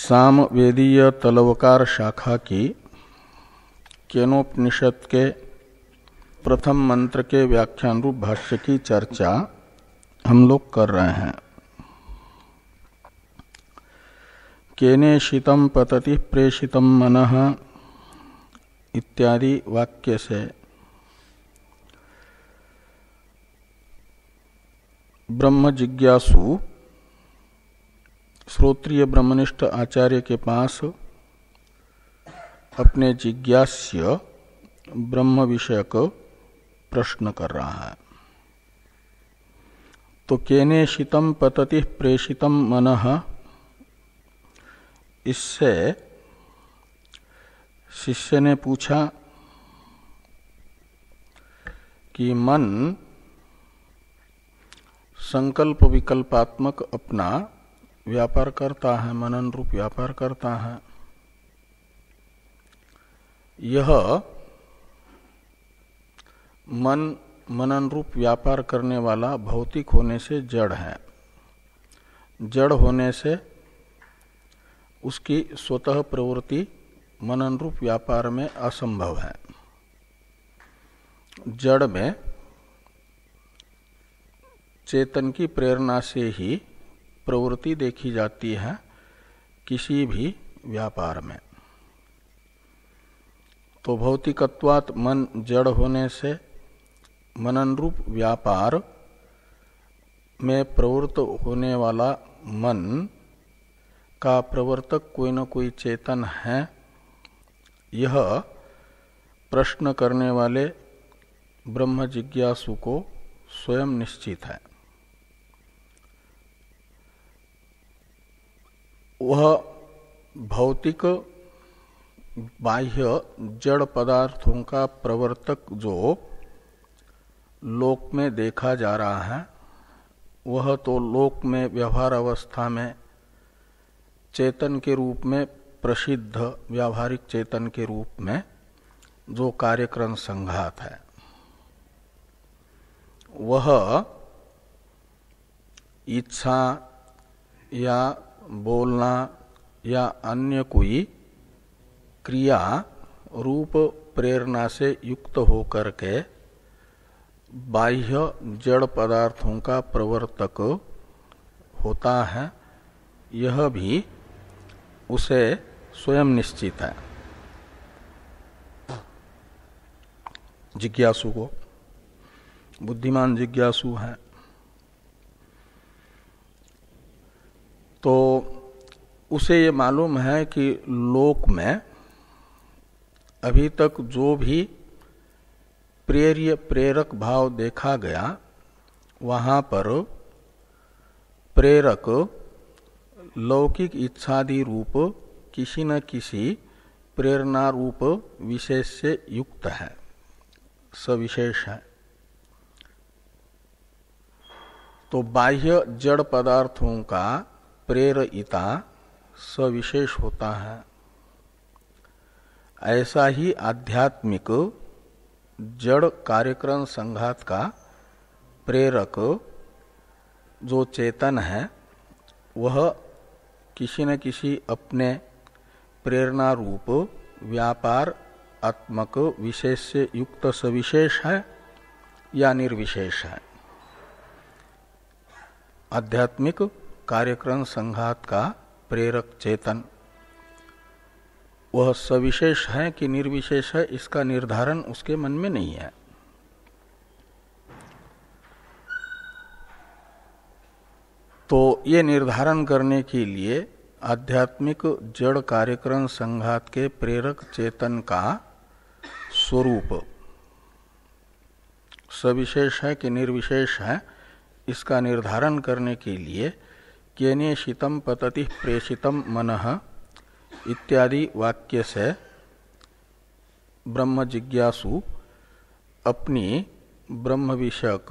सामवेदीय तलवकार शाखा की केनोपनिषद के प्रथम मंत्र के व्याख्यान रूप भाष्य की चर्चा हम लोग कर रहे हैं। केनेशितं पतति प्रेषितं मनः इत्यादि वाक्य से ब्रह्म जिज्ञासु श्रोत्रिय ब्रह्मनिष्ठ आचार्य के पास अपने जिज्ञास्य ब्रह्म विषयक प्रश्न कर रहा है। तो केनेशितं पतति प्रेषितं मनः, इससे शिष्य ने पूछा कि मन संकल्प विकल्पात्मक अपना व्यापार करता है, मनन रूप व्यापार करता है। यह मनन रूप व्यापार करने वाला भौतिक होने से जड़ है। जड़ होने से उसकी स्वतः प्रवृत्ति मनन रूप व्यापार में असंभव है। जड़ में चेतन की प्रेरणा से ही प्रवृत्ति देखी जाती है किसी भी व्यापार में। तो भौतिकत्वात् मन जड़ होने से मनन रूप व्यापार में प्रवृत्त होने वाला मन का प्रवर्तक कोई न कोई चेतन है, यह प्रश्न करने वाले ब्रह्म जिज्ञासु को स्वयं निश्चित है। वह भौतिक बाह्य जड़ पदार्थों का प्रवर्तक जो लोक में देखा जा रहा है, वह तो लोक में व्यवहार अवस्था में चेतन के रूप में प्रसिद्ध व्यावहारिक चेतन के रूप में जो कार्यक्रम संघात है, वह इच्छा या बोलना या अन्य कोई क्रिया रूप प्रेरणा से युक्त होकर के बाह्य जड़ पदार्थों का प्रवर्तक होता है, यह भी उसे स्वयं निश्चित है। जिज्ञासु को, बुद्धिमान जिज्ञासु है, तो उसे ये मालूम है कि लोक में अभी तक जो भी प्रेरक भाव देखा गया, वहां पर प्रेरक लौकिक इच्छादि रूप किसी न किसी प्रेरणा रूप विशेष से युक्त है, सविशेष है। तो बाह्य जड़ पदार्थों का प्रेरिता सविशेष होता है। ऐसा ही आध्यात्मिक जड़ कार्यक्रम संघात का प्रेरक जो चेतन है, वह किसी न किसी अपने प्रेरणा रूप व्यापार आत्मक विशेष से युक्त सविशेष है या निर्विशेष है। आध्यात्मिक कार्यक्रम संघात का प्रेरक चेतन वह सविशेष है कि निर्विशेष है, इसका निर्धारण उसके मन में नहीं है। तो ये निर्धारण करने के लिए आध्यात्मिक जड़ कार्यक्रम संघात के प्रेरक चेतन का स्वरूप सविशेष है कि निर्विशेष है, इसका निर्धारण करने के लिए केनेशितं पतति प्रेषितं मनः इत्यादि वाक्य से ब्रह्म जिज्ञासु अपनी ब्रह्म विषयक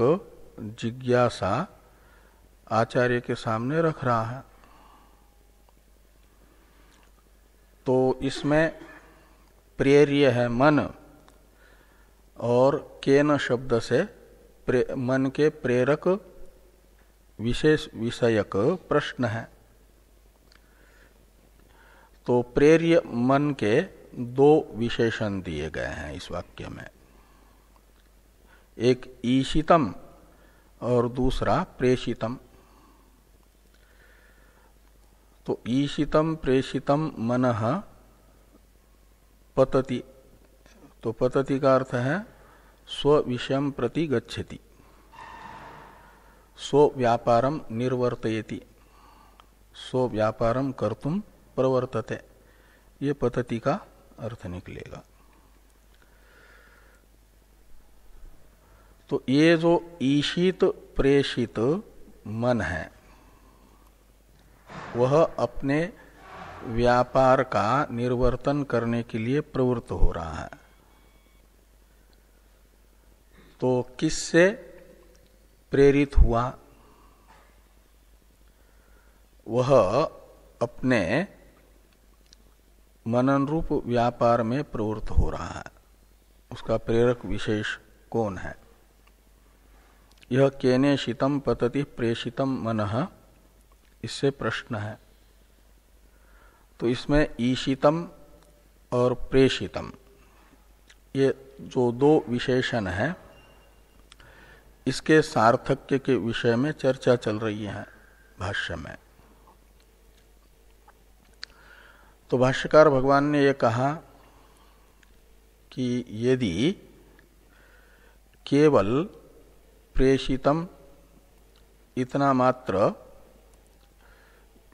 जिज्ञासा आचार्य के सामने रख रहा है। तो इसमें प्रेर्य है मन, और केन शब्द से मन के प्रेरक विशेष विषयक प्रश्न है। तो प्रेर्य मन के दो विशेषण दिए गए हैं इस वाक्य में, एक ईशितम और दूसरा प्रेषितम। तो ईशितम प्रेषितम मनः पतति, तो पतति का अर्थ है स्व विषयम प्रति गच्छति, स्व व्यापारम निर्वर्तयति, स्व व्यापारम कर्तुम प्रवर्तते, ये पतति का अर्थ निकलेगा। तो ये जो ईशित प्रेषित मन है वह अपने व्यापार का निर्वर्तन करने के लिए प्रवृत्त हो रहा है। तो किससे प्रेरित हुआ? वह अपने मनन रूप व्यापार में प्रवृत्त हो रहा है। उसका प्रेरक विशेष कौन है? यह केने शीतम पतति प्रेषितम मनः, इससे प्रश्न है। तो इसमें ईशितम और प्रेषितम ये जो दो विशेषण हैं, इसके सार्थक्य के विषय में चर्चा चल रही है भाष्य में। तो भाष्यकार भगवान ने ये कहा कि यदि केवल प्रेषितम इतना मात्र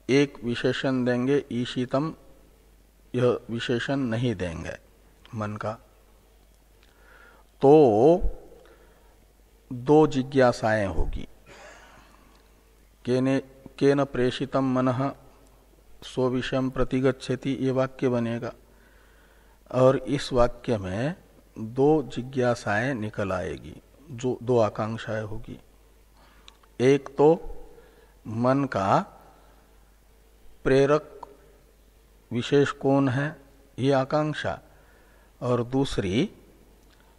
एक विशेषण देंगे, ईशितम यह विशेषण नहीं देंगे मन का, तो दो जिज्ञासाएं होगी। केन प्रेषितम मनः स्वविषयम प्रतिगच्छति, ये वाक्य बनेगा, और इस वाक्य में दो जिज्ञासाएं निकल आएगी, जो दो आकांक्षाएं होगी। एक तो मन का प्रेरक विशेष कौन है, ये आकांक्षा, और दूसरी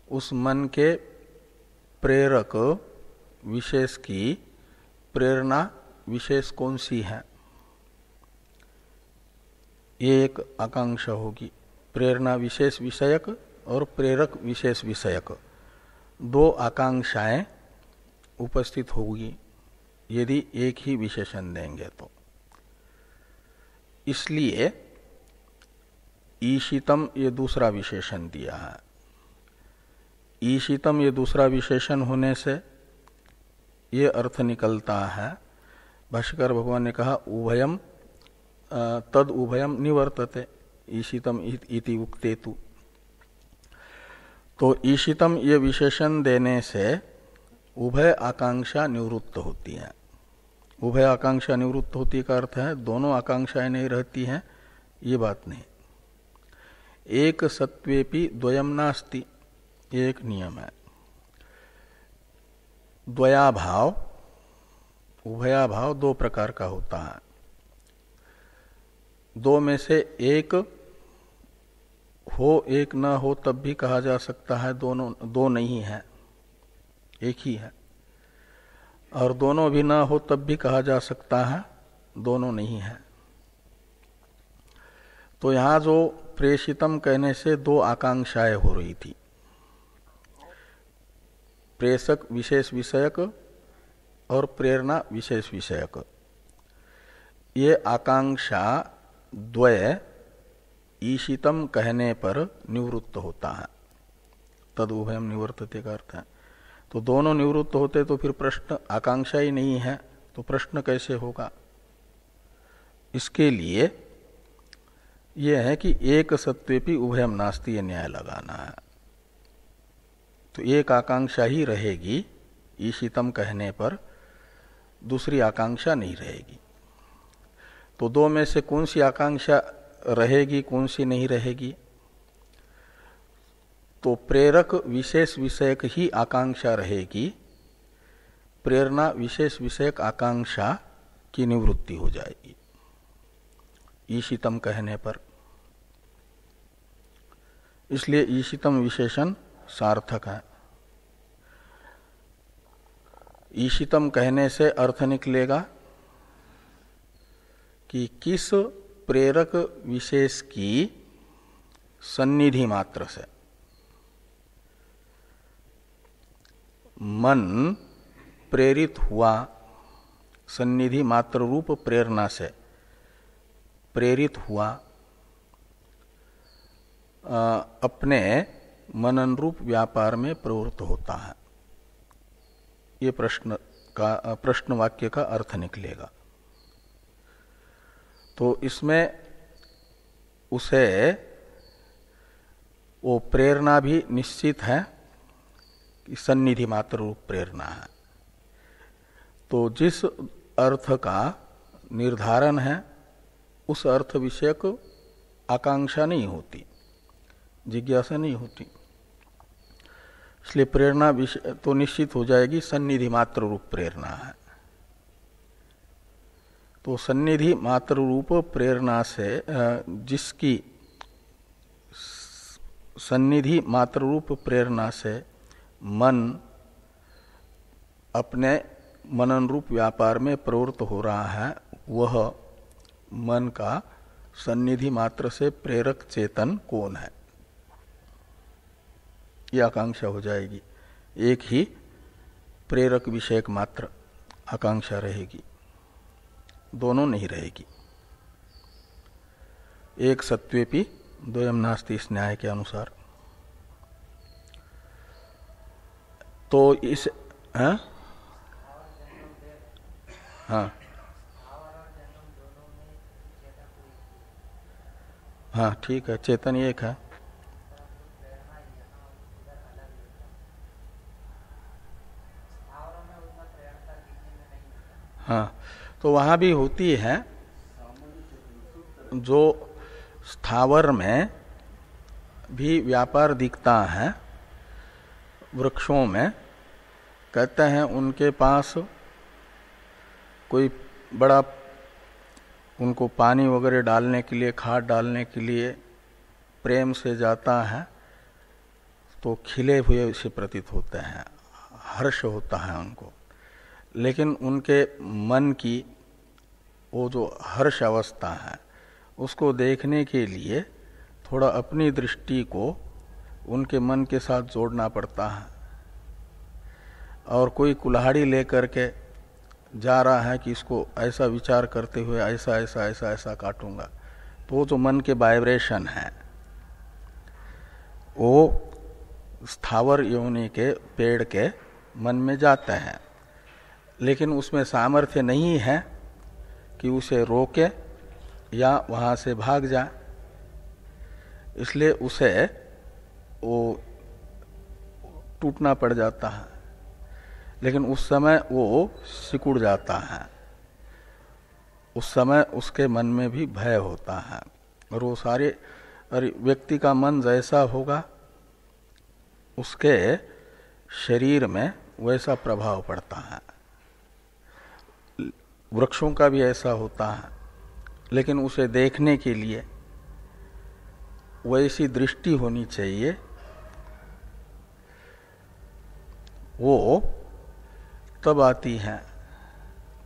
उस मन के प्रेरक विशेष की प्रेरणा विशेष कौन सी है, ये एक आकांक्षा होगी। प्रेरणा विशेष विषयक और प्रेरक विशेष विषयक दो आकांक्षाएं उपस्थित होगी यदि एक ही विशेषण देंगे तो। इसलिए ईशितम ये दूसरा विशेषण दिया है। ईशितम ये दूसरा विशेषण होने से ये अर्थ निकलता है, भाष्यकार भगवान ने कहा उभयम तद उभयम निवर्तते ईशितम इति उक्तेतु। तो ईशितम ये विशेषण देने से उभय आकांक्षा निवृत्त होती है। उभय आकांक्षा निवृत्त होती का अर्थ है दोनों आकांक्षाएं नहीं रहती हैं, ये बात नहीं। एक सत्वेपि द्वयम नास्ति, ये एक नियम है। द्वयाभाव उभयाभाव दो प्रकार का होता है। दो में से एक हो एक न हो तब भी कहा जा सकता है दोनों दो नहीं है, एक ही है। और दोनों भी न हो तब भी कहा जा सकता है दोनों नहीं है। तो यहां जो प्रेषितम कहने से दो आकांक्षाएं हो रही थी, प्रेषक विशेष विषयक और प्रेरणा विशेष विषयक, ये आकांक्षा द्वय ईशितम कहने पर निवृत्त होता है। तद उभयम निवर्तते का अर्थ है। तो दोनों निवृत्त होते तो फिर प्रश्न आकांक्षा ही नहीं है, तो प्रश्न कैसे होगा? इसके लिए यह है कि एक सत्वेपि उभयम नास्ति, ये न्याय लगाना है। तो एक आकांक्षा ही रहेगी ईशितम कहने पर, दूसरी आकांक्षा नहीं रहेगी। तो दो में से कौन सी आकांक्षा रहेगी, कौन सी नहीं रहेगी? तो प्रेरक विशेष विषयक ही आकांक्षा रहेगी, प्रेरणा विशेष विषयक आकांक्षा की निवृत्ति हो जाएगी ईशितम कहने पर। इसलिए ईशितम विशेषण सार्थक है। ईशितम कहने से अर्थ निकलेगा कि किस प्रेरक विशेष की सन्निधि मात्र से मन प्रेरित हुआ, सन्निधि मात्र रूप प्रेरणा से प्रेरित हुआ, अपने मनन रूप व्यापार में प्रवृत्त होता है। ये प्रश्न वाक्य का अर्थ निकलेगा। तो इसमें उसे वो प्रेरणा भी निश्चित है कि सन्निधि मात्र रूप प्रेरणा है। तो जिस अर्थ का निर्धारण है उस अर्थ विषयक आकांक्षा नहीं होती, जिज्ञासा नहीं होती, इसलिए प्रेरणा विषय तो निश्चित हो जाएगी, सन्निधि मात्र रूप प्रेरणा है। तो सन्निधि मात्र रूप प्रेरणा से जिसकी सन्निधि मात्र रूप प्रेरणा से मन अपने मनन रूप व्यापार में प्रवृत्त हो रहा है, वह मन का सन्निधि मात्र से प्रेरक चेतन कौन है, यह आकांक्षा हो जाएगी। एक ही प्रेरक विषयक मात्र आकांक्षा रहेगी, दोनों नहीं रहेगी। एक सत्वेपि द्वयम नास्ति इस न्याय के अनुसार। तो इस हाँ ठीक है, चेतन एक है। हाँ, तो वहाँ भी होती है। जो स्थावर में भी व्यापार दिखता है, वृक्षों में कहते हैं उनके पास कोई बड़ा उनको पानी वगैरह डालने के लिए, खाद डालने के लिए प्रेम से जाता है तो खिले हुए से प्रतीत होते हैं, हर्ष होता है उनको। लेकिन उनके मन की वो जो हर्ष अवस्था है उसको देखने के लिए थोड़ा अपनी दृष्टि को उनके मन के साथ जोड़ना पड़ता है। और कोई कुल्हाड़ी लेकर के जा रहा है कि इसको ऐसा विचार करते हुए ऐसा ऐसा ऐसा ऐसा काटूंगा, तो वो जो मन के वाइब्रेशन है वो स्थावर योनि के पेड़ के मन में जाते हैं, लेकिन उसमें सामर्थ्य नहीं है कि उसे रोके या वहाँ से भाग जाए, इसलिए उसे वो टूटना पड़ जाता है। लेकिन उस समय वो सिकुड़ जाता है, उस समय उसके मन में भी भय होता है। और वो सारे व्यक्ति का मन जैसा होगा उसके शरीर में वैसा प्रभाव पड़ता है। वृक्षों का भी ऐसा होता है, लेकिन उसे देखने के लिए वैसी दृष्टि होनी चाहिए। वो तब आती है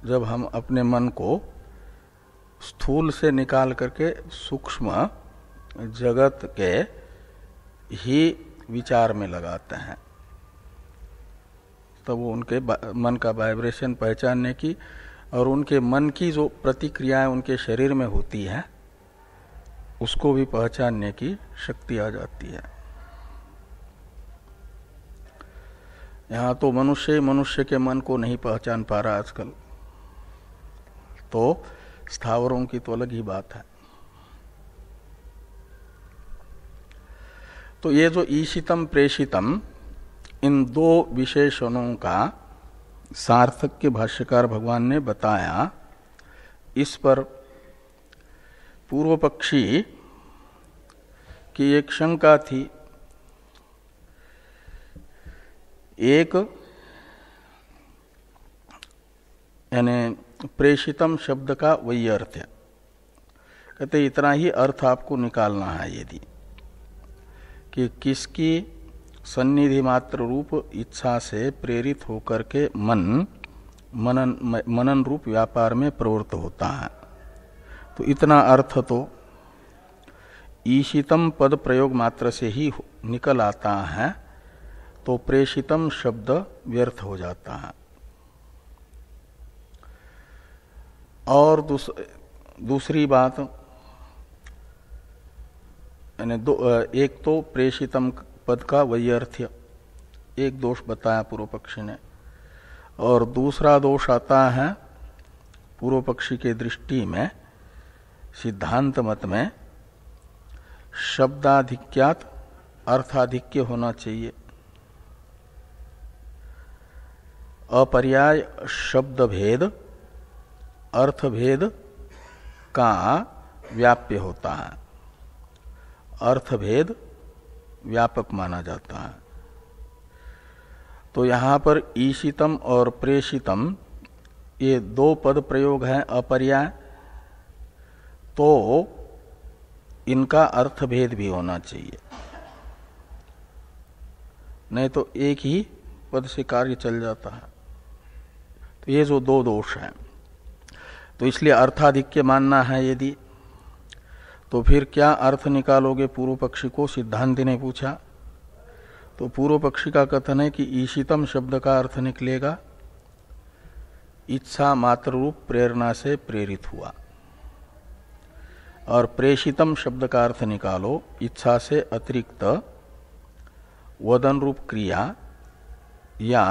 जब हम अपने मन को स्थूल से निकाल करके सूक्ष्म जगत के ही विचार में लगाते हैं, तब वो उनके मन का वाइब्रेशन पहचानने की और उनके मन की जो प्रतिक्रियाएं उनके शरीर में होती है उसको भी पहचानने की शक्ति आ जाती है। यहाँ तो मनुष्य के मन को नहीं पहचान पा रहा आजकल, तो स्थावरों की तो अलग ही बात है। तो ये जो ईशितम प्रेषितम, इन दो विशेषणों का सार्थक्य भाष्यकार भगवान ने बताया। इस पर पूर्व पक्षी की एक शंका थी। एक यानी प्रेषितम शब्द का वही अर्थ है, कहते इतना ही अर्थ आपको निकालना है यदि कि किसकी सन्निधि मात्र रूप इच्छा से प्रेरित होकर के मनन रूप व्यापार में प्रवृत्त होता है, तो इतना अर्थ तो ईशितम पद प्रयोग मात्र से ही निकल आता है, तो प्रेषितम शब्द व्यर्थ हो जाता है। और दूसरी बात, यानी एक तो प्रेषितम पद का वैयर्थ्य, एक दोष बताया पूर्व पक्षी ने, और दूसरा दोष आता है पूर्व पक्षी के दृष्टि में सिद्धांत मत में शब्दाधिक्यात अर्थाधिक्य होना चाहिए। अपर्याय शब्द भेद अर्थ भेद का व्याप्य होता है, अर्थ भेद व्यापक माना जाता है। तो यहां पर ईशितम और प्रेषितम ये दो पद प्रयोग हैं अपर्याय, तो इनका अर्थ भेद भी होना चाहिए, नहीं तो एक ही पद से कार्य चल जाता है। तो ये जो दो दोष हैं, तो इसलिए अर्थाधिक्य मानना है यदि, तो फिर क्या अर्थ निकालोगे पूर्व पक्षी को, सिद्धांति ने पूछा। तो पूर्व पक्षी का कथन है कि ईशितम शब्द का अर्थ निकलेगा इच्छा मात्र रूप प्रेरणा से प्रेरित हुआ, और प्रेषितम शब्द का अर्थ निकालो इच्छा से अतिरिक्त वदन रूप क्रिया या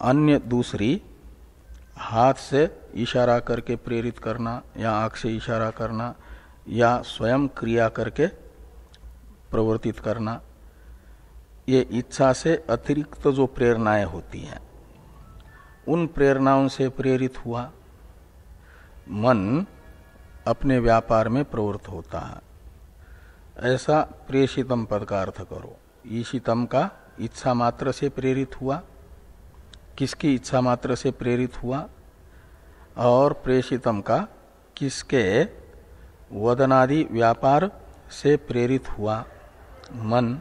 अन्य दूसरी हाथ से इशारा करके प्रेरित करना या आंख से इशारा करना या स्वयं क्रिया करके प्रवर्तित करना, ये इच्छा से अतिरिक्त जो प्रेरणाएं होती हैं उन प्रेरणाओं से प्रेरित हुआ मन अपने व्यापार में प्रवृत्त होता है। ऐसा प्रेषितम पद का अर्थ करो। ईशितम का इच्छा मात्र से प्रेरित हुआ, किसकी इच्छा मात्र से प्रेरित हुआ, और प्रेषितम का किसके वदनादि व्यापार से प्रेरित हुआ, मन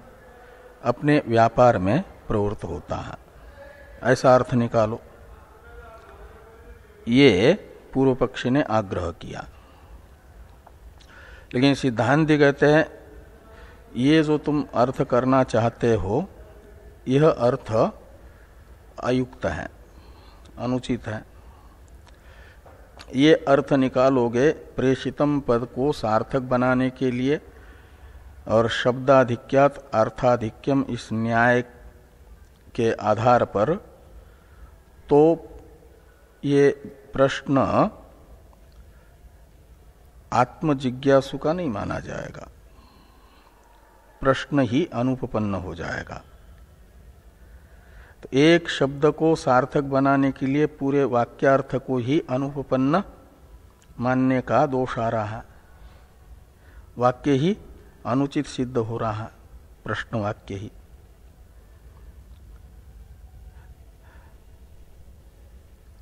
अपने व्यापार में प्रवृत्त होता है। ऐसा अर्थ निकालो, ये पूर्व पक्षी ने आग्रह किया। लेकिन सिद्धांति कहते हैं ये जो तुम अर्थ करना चाहते हो यह अर्थ अयुक्त है, अनुचित है। ये अर्थ निकालोगे प्रेषितम पद को सार्थक बनाने के लिए और शब्दाधिक्यात अर्थाधिक्यम इस न्याय के आधार पर, तो ये प्रश्न आत्मजिज्ञासु का नहीं माना जाएगा, प्रश्न ही अनुपपन्न हो जाएगा। तो एक शब्द को सार्थक बनाने के लिए पूरे वाक्यार्थ को ही अनुपपन्न मानने का दोष आ रहा है, वाक्य ही अनुचित सिद्ध हो रहा है, प्रश्न वाक्य ही।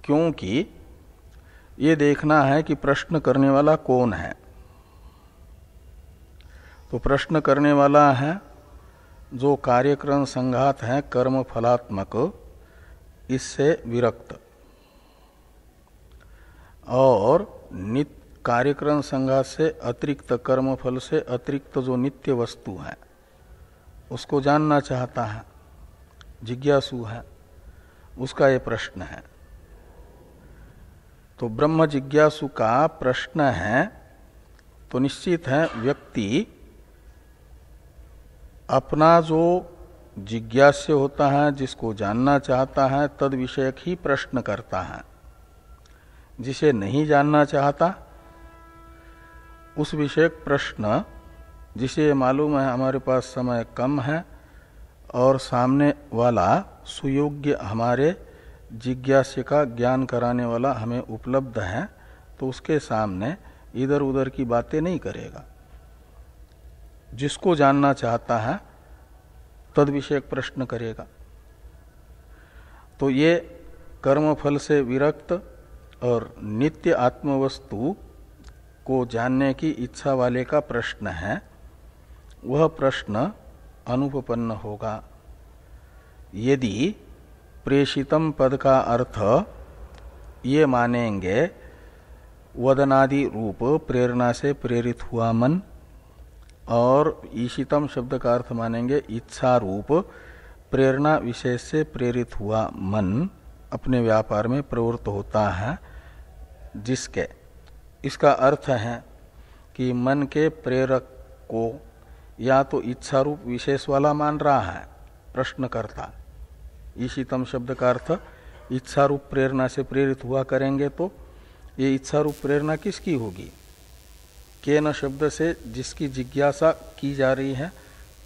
क्योंकि ये देखना है कि प्रश्न करने वाला कौन है। तो प्रश्न करने वाला है जो कार्यक्रम संघात है कर्म फलात्मक, इससे विरक्त, और नित्य कार्यक्रम संघात से अतिरिक्त कर्म फल से अतिरिक्त जो नित्य वस्तु है उसको जानना चाहता है, जिज्ञासु है, उसका ये प्रश्न है। तो ब्रह्म जिज्ञासु का प्रश्न है, तो निश्चित है व्यक्ति अपना जो जिज्ञास्य होता है, जिसको जानना चाहता है, तद विषयक ही प्रश्न करता है। जिसे नहीं जानना चाहता उस विषयक प्रश्न, जिसे मालूम है हमारे पास समय कम है और सामने वाला सुयोग्य हमारे जिज्ञास्य का ज्ञान कराने वाला हमें उपलब्ध है, तो उसके सामने इधर उधर की बातें नहीं करेगा। जिसको जानना चाहता है तद विषयक प्रश्न करेगा। तो ये कर्मफल से विरक्त और नित्य आत्मवस्तु को जानने की इच्छा वाले का प्रश्न है, वह प्रश्न अनुपपन्न होगा यदि प्रेषितम पद का अर्थ ये मानेंगे वदनादि रूप प्रेरणा से प्रेरित हुआ मन, और ईशितम शब्द का अर्थ मानेंगे इच्छा रूप प्रेरणा विशेष से प्रेरित हुआ मन अपने व्यापार में प्रवृत्त होता है, जिसके इसका अर्थ है कि मन के प्रेरक को या तो इच्छा रूप विशेष वाला मान रहा है प्रश्नकर्ता। ईशितम शब्द का अर्थ इच्छा रूप प्रेरणा से प्रेरित हुआ करेंगे तो ये इच्छा रूप प्रेरणा किसकी होगी? केन शब्द से जिसकी जिज्ञासा की जा रही है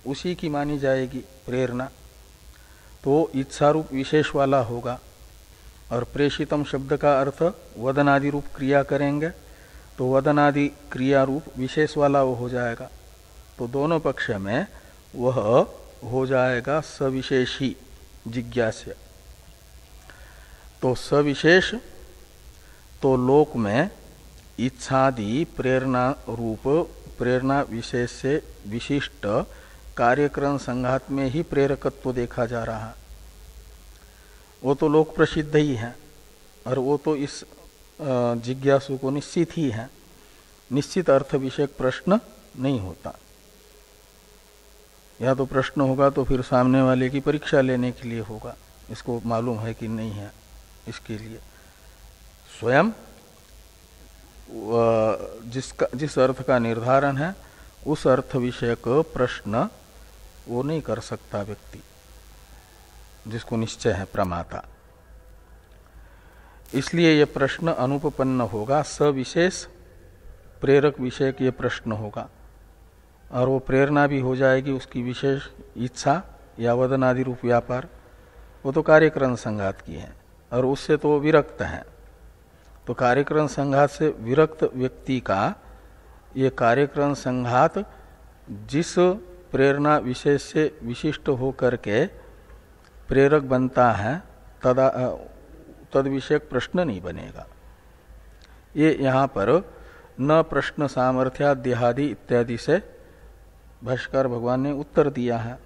उसी की मानी जाएगी प्रेरणा, तो इच्छा रूप विशेष वाला होगा। और प्रेषितम शब्द का अर्थ वदनादि रूप क्रिया करेंगे तो वदनादि क्रिया रूप विशेष वाला वो हो जाएगा। तो दोनों पक्ष में वह हो जाएगा सविशेषी जिज्ञास्य। तो सविशेष तो लोक में इच्छादि प्रेरणा रूप प्रेरणा विशेष से विशिष्ट कार्यक्रम संघात में ही प्रेरकत्व देखा जा रहा है, वो तो लोक प्रसिद्ध ही है, और वो तो इस जिज्ञासु को निश्चित ही है। निश्चित अर्थ विषयक प्रश्न नहीं होता, या तो प्रश्न होगा तो फिर सामने वाले की परीक्षा लेने के लिए होगा, इसको मालूम है कि नहीं है। इसके लिए स्वयं जिस अर्थ का निर्धारण है उस अर्थ विषयक प्रश्न वो नहीं कर सकता व्यक्ति जिसको निश्चय है प्रमाता। इसलिए ये प्रश्न अनुपपन्न होगा, सविशेष प्रेरक विषयक ये प्रश्न होगा, और वो प्रेरणा भी हो जाएगी उसकी विशेष इच्छा या वदनादि रूप व्यापार, वो तो कार्यक्रम संघात की है और उससे तो विरक्त है। तो कार्यक्रम संघात से विरक्त व्यक्ति का ये कार्यक्रम संघात जिस प्रेरणा विशेष से विशिष्ट होकर के प्रेरक बनता है तद विषयक प्रश्न नहीं बनेगा। ये यहाँ पर न प्रश्न सामर्थ्या देहादि इत्यादि से भाष्यकार भगवान ने उत्तर दिया है।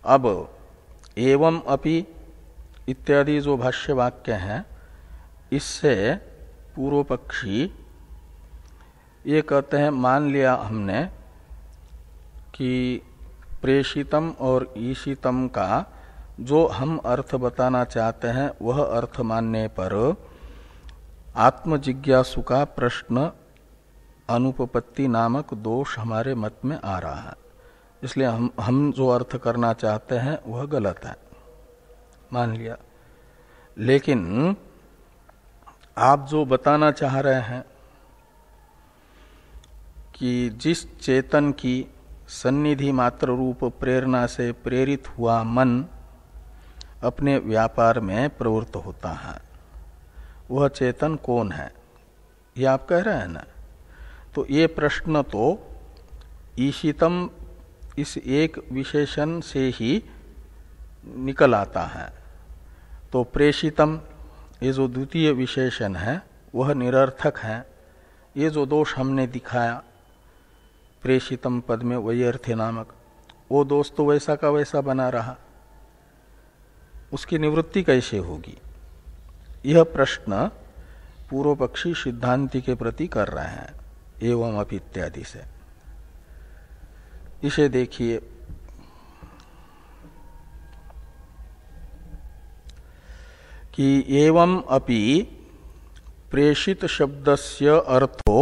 अब एवं अपि इत्यादि जो भाष्य वाक्य हैं इससे पूर्व पक्षी ये कहते हैं मान लिया हमने कि प्रेषितम और ईशितम का जो हम अर्थ बताना चाहते हैं वह अर्थ मानने पर आत्मजिज्ञासु का प्रश्न अनुपपत्ति नामक दोष हमारे मत में आ रहा है, इसलिए हम जो अर्थ करना चाहते हैं वह गलत है, मान लिया। लेकिन आप जो बताना चाह रहे हैं कि जिस चेतन की सन्निधि मात्र रूप प्रेरणा से प्रेरित हुआ मन अपने व्यापार में प्रवृत्त होता है, वह चेतन कौन है, ये आप कह रहे हैं ना। तो ये प्रश्न तो ईशितम इस एक विशेषण से ही निकल आता है। तो प्रेषितम ये जो द्वितीय विशेषण है वह निरर्थक है। ये जो दोष हमने दिखाया प्रेषितम पद में वैयर्थ्य नामक, वो दोष तो वैसा का वैसा बना रहा, उसकी निवृत्ति कैसे होगी? यह प्रश्न पूर्व पक्षी सिद्धांति के प्रति कर रहे हैं एवं अपि इत्यादि से। इसे देखिए, कि एवं अपि प्रेषित शब्दस्य अर्थो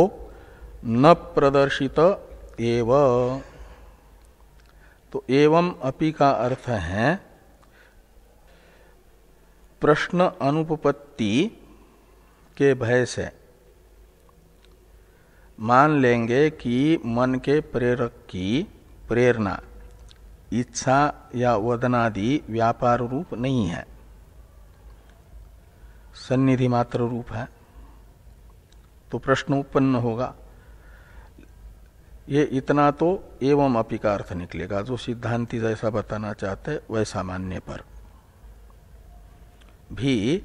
न प्रदर्शित एव। तो एवं अपि का अर्थ है प्रश्न अनुपपत्ति के भय से मान लेंगे कि मन के प्रेरक की प्रेरणा इच्छा या वदनादि व्यापार रूप नहीं है, सन्निधि मात्र रूप है, तो प्रश्न उत्पन्न होगा। ये इतना तो एवं अपि का अर्थ निकलेगा, जो सिद्धांति जैसा बताना चाहते वैसा मानने पर भी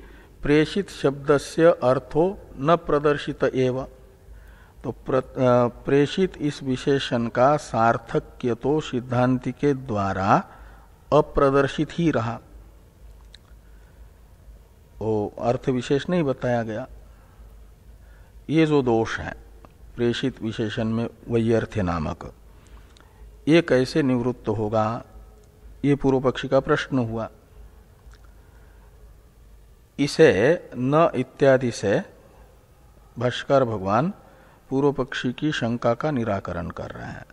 प्रेषित शब्दस्य अर्थो न प्रदर्शित एव। तो प्रेषित इस विशेषण का सार्थक्य तो सिद्धांति के द्वारा अप्रदर्शित ही रहा, वो अर्थ विशेष नहीं बताया गया, ये जो दोष है प्रेषित विशेषण में वैयर्थ्य नामक, ये कैसे निवृत्त होगा, ये पूर्व पक्षी का प्रश्न हुआ। इसे न इत्यादि से भाष्यकार भगवान पूर्व पक्षी की शंका का निराकरण कर रहे हैं।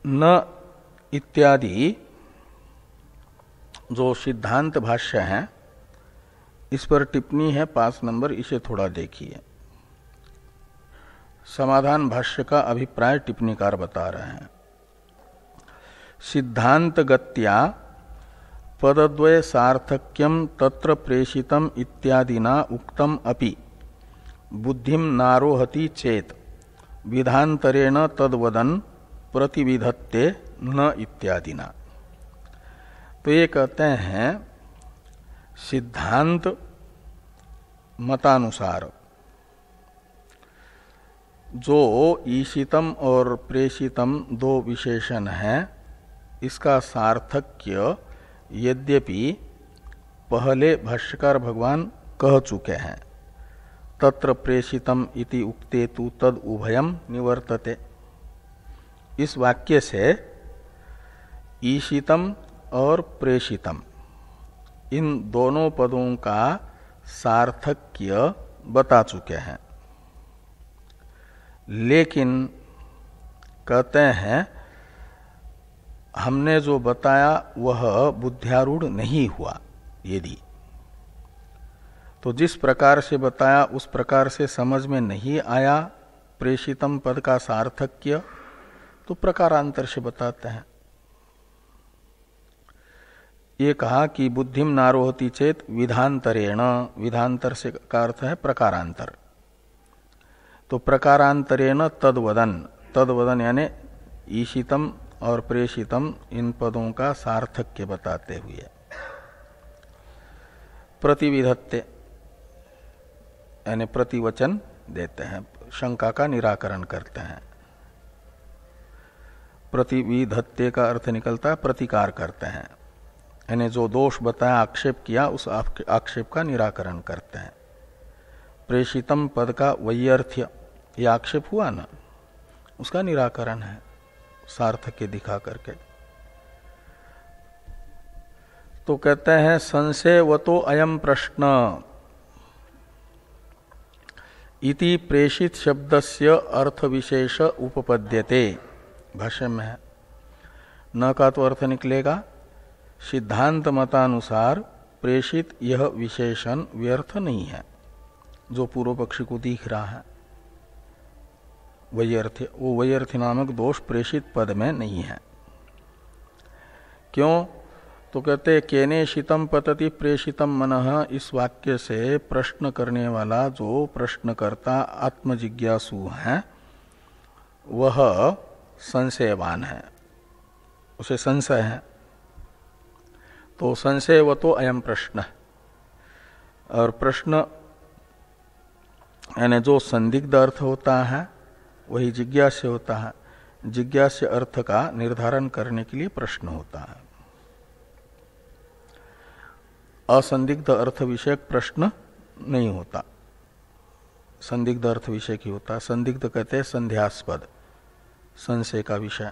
न इत्यादि जो सिद्धांत भाष्य है, इस पर टिप्पणी है 5 नंबर, इसे थोड़ा देखिए। समाधान भाष्य का अभिप्राय टिप्पणीकार बता रहे हैं। सिद्धांत गत्या पदद्वय सार्थक्यम तत्र प्रेषितम इत्यादिना उक्तम अपि बुद्धिम नारोहति चेत विधांतरेण तद्वदन प्रतिविधत्ते न इत्यादिना। तो ये कहते हैं सिद्धांत मतानुसार जो ईशितम और प्रेषितम दो विशेषण हैं, इसका सार्थक्य यद्यपि पहले भाष्यकार भगवान कह चुके हैं, तत्र प्रेषितम इति उक्ते तु तद उभयम निवर्तते। इस वाक्य से ईशितम और प्रेषितम इन दोनों पदों का सार्थक्य बता चुके हैं, लेकिन कहते हैं हमने जो बताया वह बुद्ध्यारूढ़ नहीं हुआ। यदि तो जिस प्रकार से बताया उस प्रकार से समझ में नहीं आया प्रेषितम पद का सार्थक्य, तो प्रकारांतर से बताते हैं। ये कहा कि बुद्धिम नारोहति चेत विधांतरेण, विधांतर से का अर्थ है प्रकारांतर। तो प्रकारांतरेण तद्वदन, तद्वदन यानी ईशितम और प्रेषितम इन पदों का सार्थक्य बताते हुए प्रतिविधत्ते यानी प्रतिवचन देते हैं, शंका का निराकरण करते हैं। प्रतिविधत्ते का अर्थ निकलता है प्रतिकार करते हैं, यानी जो दोष बताया आक्षेप किया उस आक्षेप का निराकरण करते हैं। प्रेषितम पद का वैयर्थ्य यह आक्षेप हुआ ना, उसका निराकरण है सार्थक्य दिखा करके। तो कहते हैं संशयवतो अयम प्रश्न इति प्रेषित शब्दस्य अर्थ विशेष उपपद्यते। भाष्य में है न का तो अर्थ निकलेगा सिद्धांत मतानुसार प्रेषित यह विशेषण व्यर्थ नहीं है, जो पूर्व पक्षी को दिख रहा है वैयर्थ्य, वो वैयर्थ्य नामक दोष प्रेषित पद में नहीं है। क्यों? तो कहते केने शीतम पतति प्रेषितम मनः, इस वाक्य से प्रश्न करने वाला जो प्रश्नकर्ता आत्मजिज्ञासु है वह संशयवान है, उसे संशय है। तो संशयवतो अयम प्रश्न, और प्रश्न यानी जो संदिग्ध अर्थ होता है वही जिज्ञास्य होता है। जिज्ञास्य अर्थ का निर्धारण करने के लिए प्रश्न होता है। असंदिग्ध अर्थ विषयक प्रश्न नहीं होता, संदिग्ध अर्थ विषय की होता। संदिग्ध कहते हैं संध्यास्पद, संशय का विषय।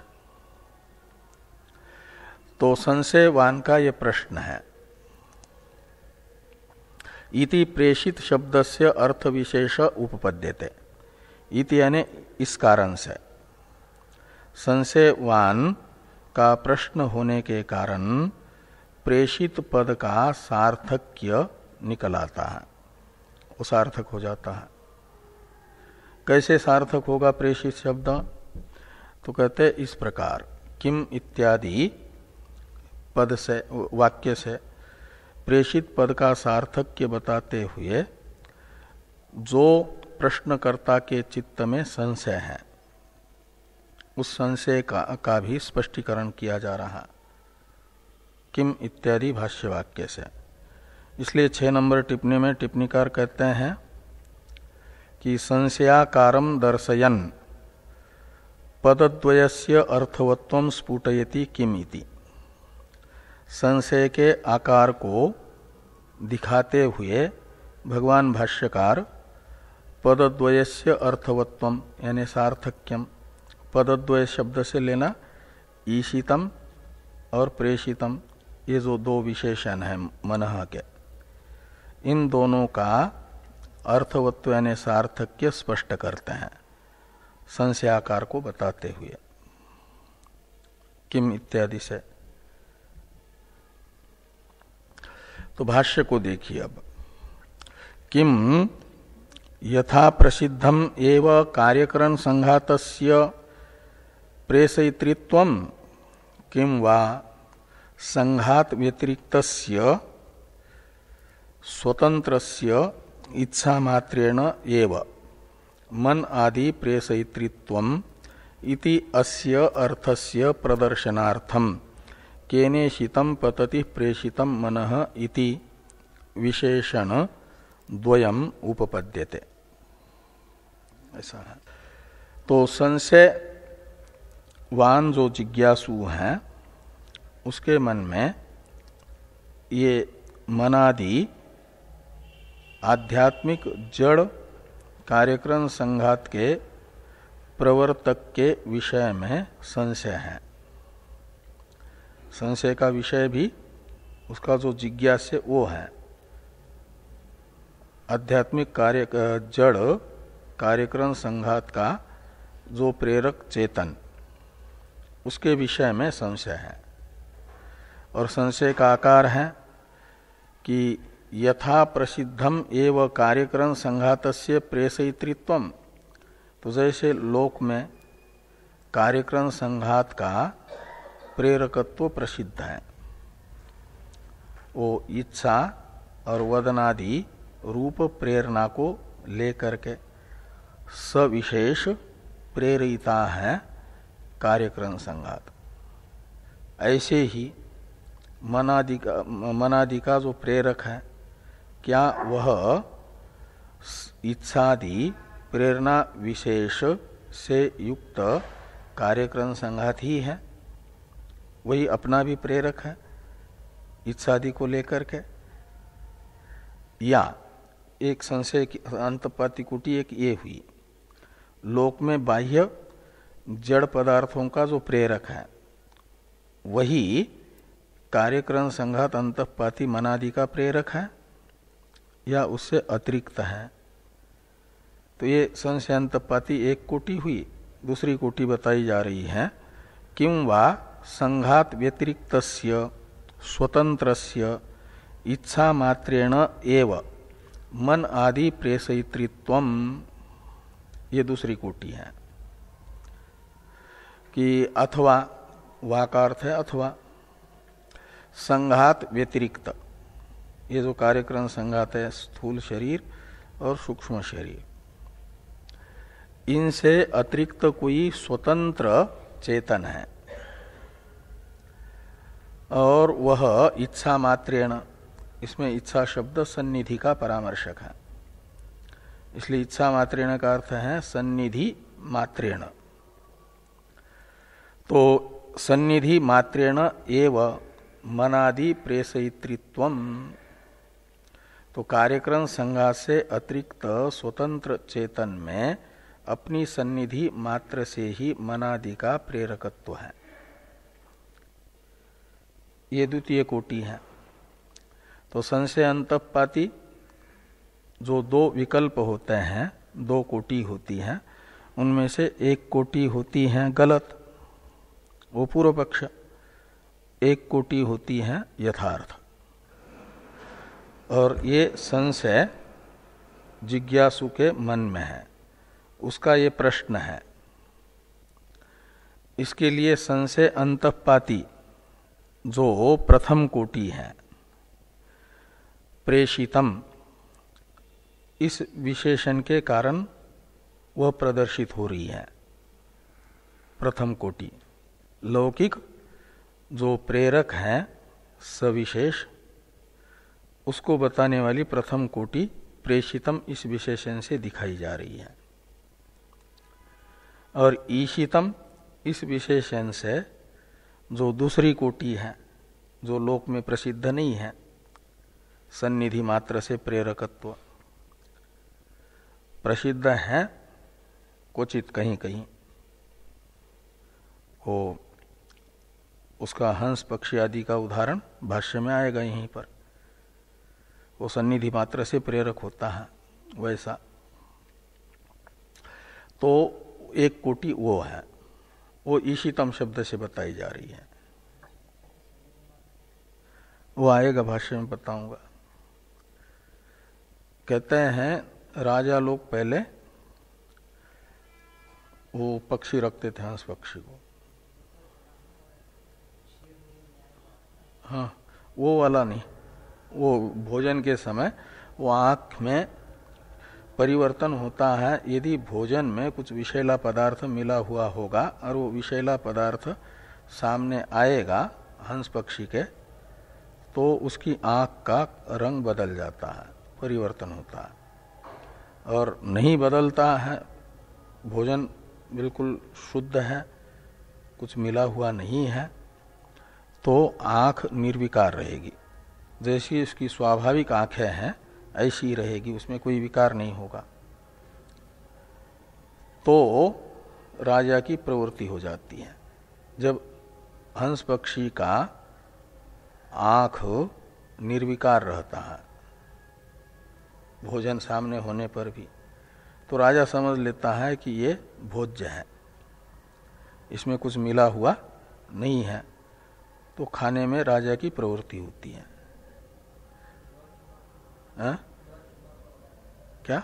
तो संशयवान का यह प्रश्न है। इति प्रेषित शब्दस्य अर्थ विशेष उपपद्यते, इति यानी इस कारण से, संशयवान का प्रश्न होने के कारण प्रेषित पद का सार्थक्य निकल आता है, वो सार्थक हो जाता है। कैसे सार्थक होगा प्रेषित शब्द? तो कहते इस प्रकार, किम इत्यादि पद से, वाक्य से प्रेषित पद का सार्थक्य बताते हुए जो प्रश्नकर्ता के चित्त में संशय है उस संशय का भी स्पष्टीकरण किया जा रहा, किम इत्यादि भाष्य वाक्य से। इसलिए 6 नंबर टिप्पणी में टिप्पणीकार कहते हैं कि संशयाकारम दर्शयन पदद्वयस्य अर्थवत्वम स्फुटयति किम इति, संशय के आकार को दिखाते हुए भगवान भाष्यकार पदद्वयस्य अर्थवत्वम यानी सार्थक्यम, पदद्वय शब्द से लेना ईशितम और प्रेषितम, ये जो दो विशेषण है मनः के, इन दोनों का अर्थवत्व यानी सार्थक्य स्पष्ट करते हैं संशयाकार को बताते हुए किम इत्यादि से। तो भाष्य को देखिए अब, किम यथा प्रसिद्धम एव कार्यकरण संघातस्य प्रेषयितृत्वम किम वा संघात व्यतिरिक्तस्य स्वतंत्रस्य इच्छा मात्रेण एव मन आदि प्रेषयितृत्वम इति अस्य अर्थस्य प्रदर्शनार्थम केनेशितम पतति प्रेषितम मनः इति विशेषण द्वयम उपपद्यते, ऐसा है। तो संशयवान जो जिज्ञासु हैं उसके मन में ये मनादि आध्यात्मिक जड़ कार्यक्रम संघात के प्रवर्तक के विषय में संशय है। संशय का विषय भी उसका जो जिज्ञास्य वो है आध्यात्मिक कार्य जड़ कार्यक्रम संघात का जो प्रेरक चेतन, उसके विषय में संशय है। और संशय का आकार है कि यथा प्रसिद्धम एव कार्यक्रम संघातस्य प्रेषयितृत्वम, तो जैसे लोक में कार्यक्रम संघात का प्रेरकत्व प्रसिद्ध है, वो इच्छा और वदनादि रूप प्रेरणा को लेकर के सविशेष प्रेरिता है कार्यक्रम संघात। ऐसे ही मनादि का जो प्रेरक है, क्या वह इच्छादि प्रेरणा विशेष से युक्त कार्यक्रम संघात ही है? वही अपना भी प्रेरक है इच्छादि को लेकर के? या एक संशय की अंतपाती कुटी एक ये हुई, लोक में बाह्य जड़ पदार्थों का जो प्रेरक है वही कार्यक्रम संघात अंतपाती मनादि का प्रेरक है या उससे अतिरिक्त है? तो ये संशय अंतपाती एक कोटि हुई। दूसरी कोटि बताई जा रही है, किं वा संघात व्यतिरिक्तस्य स्वतंत्रस्य इच्छा मात्रेण एव मन आदि प्रेषयितृत्वम, ये दूसरी कोटि है। कि अथवा, वा का अर्थ है अथवा, संघात व्यतिरिक्त, ये जो कार्यक्रम संघात है स्थूल शरीर और सूक्ष्म शरीर, इनसे अतिरिक्त कोई स्वतंत्र चेतन है और वह इच्छा मात्रेण, इसमें इच्छा शब्द सन्निधि का परामर्शक है, इसलिए इच्छा मात्रेण का अर्थ है सन्निधि मात्रेण। तो सन्निधि मात्रेण एव मनादि प्रेषयितृत्वम, तो कार्यक्रम संघात से अतिरिक्त स्वतंत्र चेतन में अपनी सन्निधि मात्र से ही मनादि का प्रेरकत्व है। ये द्वितीय कोटि है। तो संशय अंतपाती जो दो विकल्प होते हैं, दो कोटि होती हैं, उनमें से एक कोटि होती है गलत, वो पूर्व पक्ष, एक कोटि होती है यथार्थ। और ये संशय जिज्ञासु के मन में है, उसका ये प्रश्न है। इसके लिए संशय अंतपाती जो प्रथम कोटि है प्रेषितम, इस विशेषण के कारण वह प्रदर्शित हो रही है। प्रथम कोटि लौकिक जो प्रेरक है सविशेष, उसको बताने वाली प्रथम कोटि प्रेषितम इस विशेषण से दिखाई जा रही है। और ईशितम इस विशेषण से जो दूसरी कोटि है, जो लोक में प्रसिद्ध नहीं है, सन्निधि मात्र से प्रेरकत्व, प्रसिद्ध हैं क्वचित कहीं कहीं। वो उसका हंस पक्षी आदि का उदाहरण भाष्य में आएगा यहीं पर। वो सन्निधि मात्र से प्रेरक होता है वैसा। तो एक कोटि वो है, वो ईशितम शब्द से बताई जा रही है। वो आएगा भाष्य में बताऊंगा। कहते हैं राजा लोग पहले वो पक्षी रखते थे, हंस पक्षी को। हाँ, वो वाला नहीं, वो भोजन के समय वो आँख में परिवर्तन होता है। यदि भोजन में कुछ विषैला पदार्थ मिला हुआ होगा और वो विषैला पदार्थ सामने आएगा हंस पक्षी के, तो उसकी आँख का रंग बदल जाता है, परिवर्तन होता है। और नहीं बदलता है, भोजन बिल्कुल शुद्ध है, कुछ मिला हुआ नहीं है, तो आँख निर्विकार रहेगी। जैसी उसकी स्वाभाविक आंखें हैं ऐसी ही रहेगी, उसमें कोई विकार नहीं होगा। तो राजा की प्रवृत्ति हो जाती है। जब हंस पक्षी का आंख निर्विकार रहता है भोजन सामने होने पर भी, तो राजा समझ लेता है कि ये भोज्य है, इसमें कुछ मिला हुआ नहीं है, तो खाने में राजा की प्रवृत्ति होती है। क्या?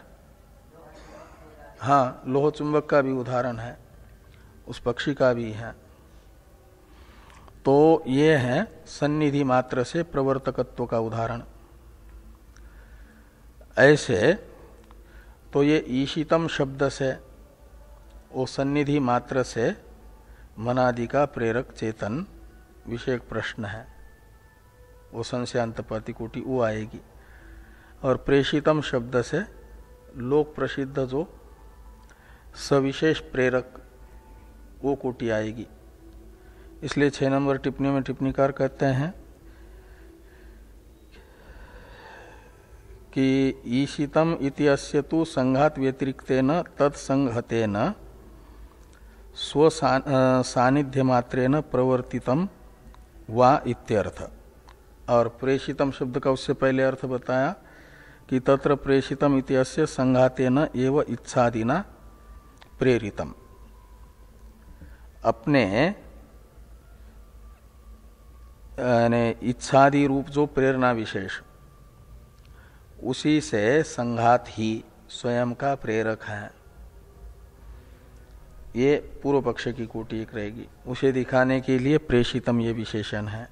हाँ, लोह चुंबक का भी उदाहरण है, उस पक्षी का भी है। तो ये है सन्निधि मात्र से प्रवर्तकत्व का उदाहरण। ऐसे तो ये ईशितम शब्द से वो सन्निधि मात्र से मनादि का प्रेरक चेतन विषयक प्रश्न है, वो संशयांत प्रतिकोटि वो आएगी। और प्रेषितम शब्द से लोक प्रसिद्ध जो सविशेष प्रेरक वो कोटि आएगी। इसलिए 6 नंबर टिप्पणी में टिप्पणीकार कहते हैं कि ईशितम इति अस्य तु संघात व्यतिरिक्तेन तत्संहतेन स्व सानिध्य मात्रेन प्रवर्तितम वा इत्यर्थ। और प्रेषितम शब्द का उससे पहले अर्थ बताया कि तत्र प्रेषितम इति अस्य संघातेन एव इच्छादिना प्रेरितम। अपने इच्छादि रूप जो प्रेरणा विशेष, उसी से संघात ही स्वयं का प्रेरक है। ये पूर्व पक्ष की कोटि एक रहेगी। उसे दिखाने के लिए प्रेषितम ये विशेषण है।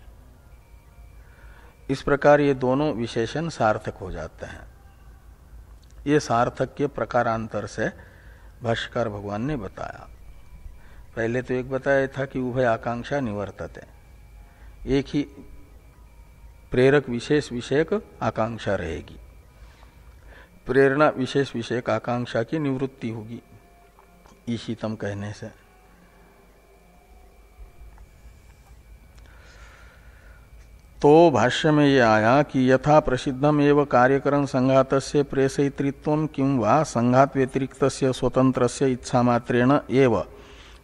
इस प्रकार ये दोनों विशेषण सार्थक हो जाते हैं। ये सार्थक के प्रकारांतर से भाष्यकार भगवान ने बताया। पहले तो एक बताया था कि उभय आकांक्षा निवर्तते, एक ही प्रेरक विशेष विषयक आकांक्षा रहेगी, प्रेरणा विशेष विषयक आकांक्षा की निवृत्ति होगी ईशितम कहने से। तो भाष्य में ये आया कि यथा प्रसिद्धम एवं कार्यकरण संघातस्य प्रेषयितृत्वं किं वा संघात व्यतिरिक्तस्य स्वतंत्रस्य इच्छामात्रेण एव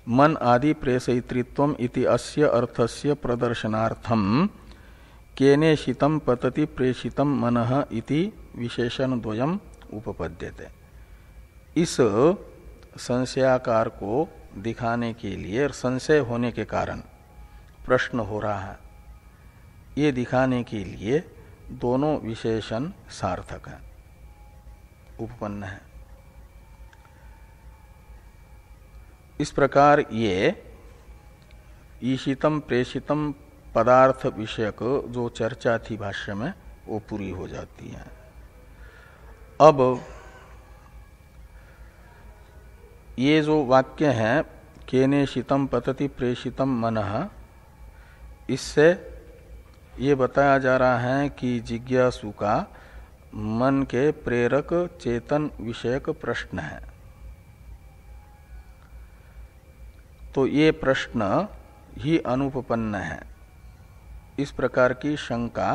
मन आदि प्रेषयितृत्वम् इति अस्य अर्थस्य प्रदर्शनार्थम केनेशितम पतति प्रेषितम मनः इति विशेषण द्वयम् उपपद्यते। इस संशयाकार को दिखाने के लिए और संशय होने के कारण प्रश्न हो रहा है, ये दिखाने के लिए दोनों विशेषण सार्थक है, उपपन्न है। इस प्रकार ये ईशितम प्रेषितम पदार्थ विषयक जो चर्चा थी भाष्य में वो पूरी हो जाती है। अब ये जो वाक्य है केनेशितम पतति प्रेषितम मनः, इससे ये बताया जा रहा है कि जिज्ञासु का मन के प्रेरक चेतन विषयक प्रश्न है। तो ये प्रश्न ही अनुपपन्न है। इस प्रकार की शंका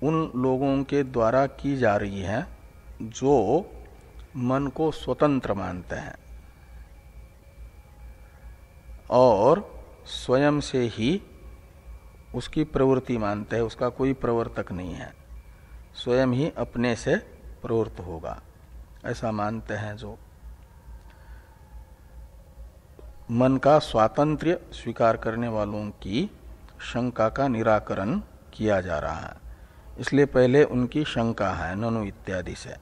उन लोगों के द्वारा की जा रही है जो मन को स्वतंत्र मानते हैं और स्वयं से ही उसकी प्रवृत्ति मानते हैं, उसका कोई प्रवर्तक नहीं है, स्वयं ही अपने से प्रवृत्त होगा, ऐसा मानते हैं। जो मन का स्वातंत्र्य स्वीकार करने वालों की शंका का निराकरण किया जा रहा है। इसलिए पहले उनकी शंका है ननु इत्यादि से।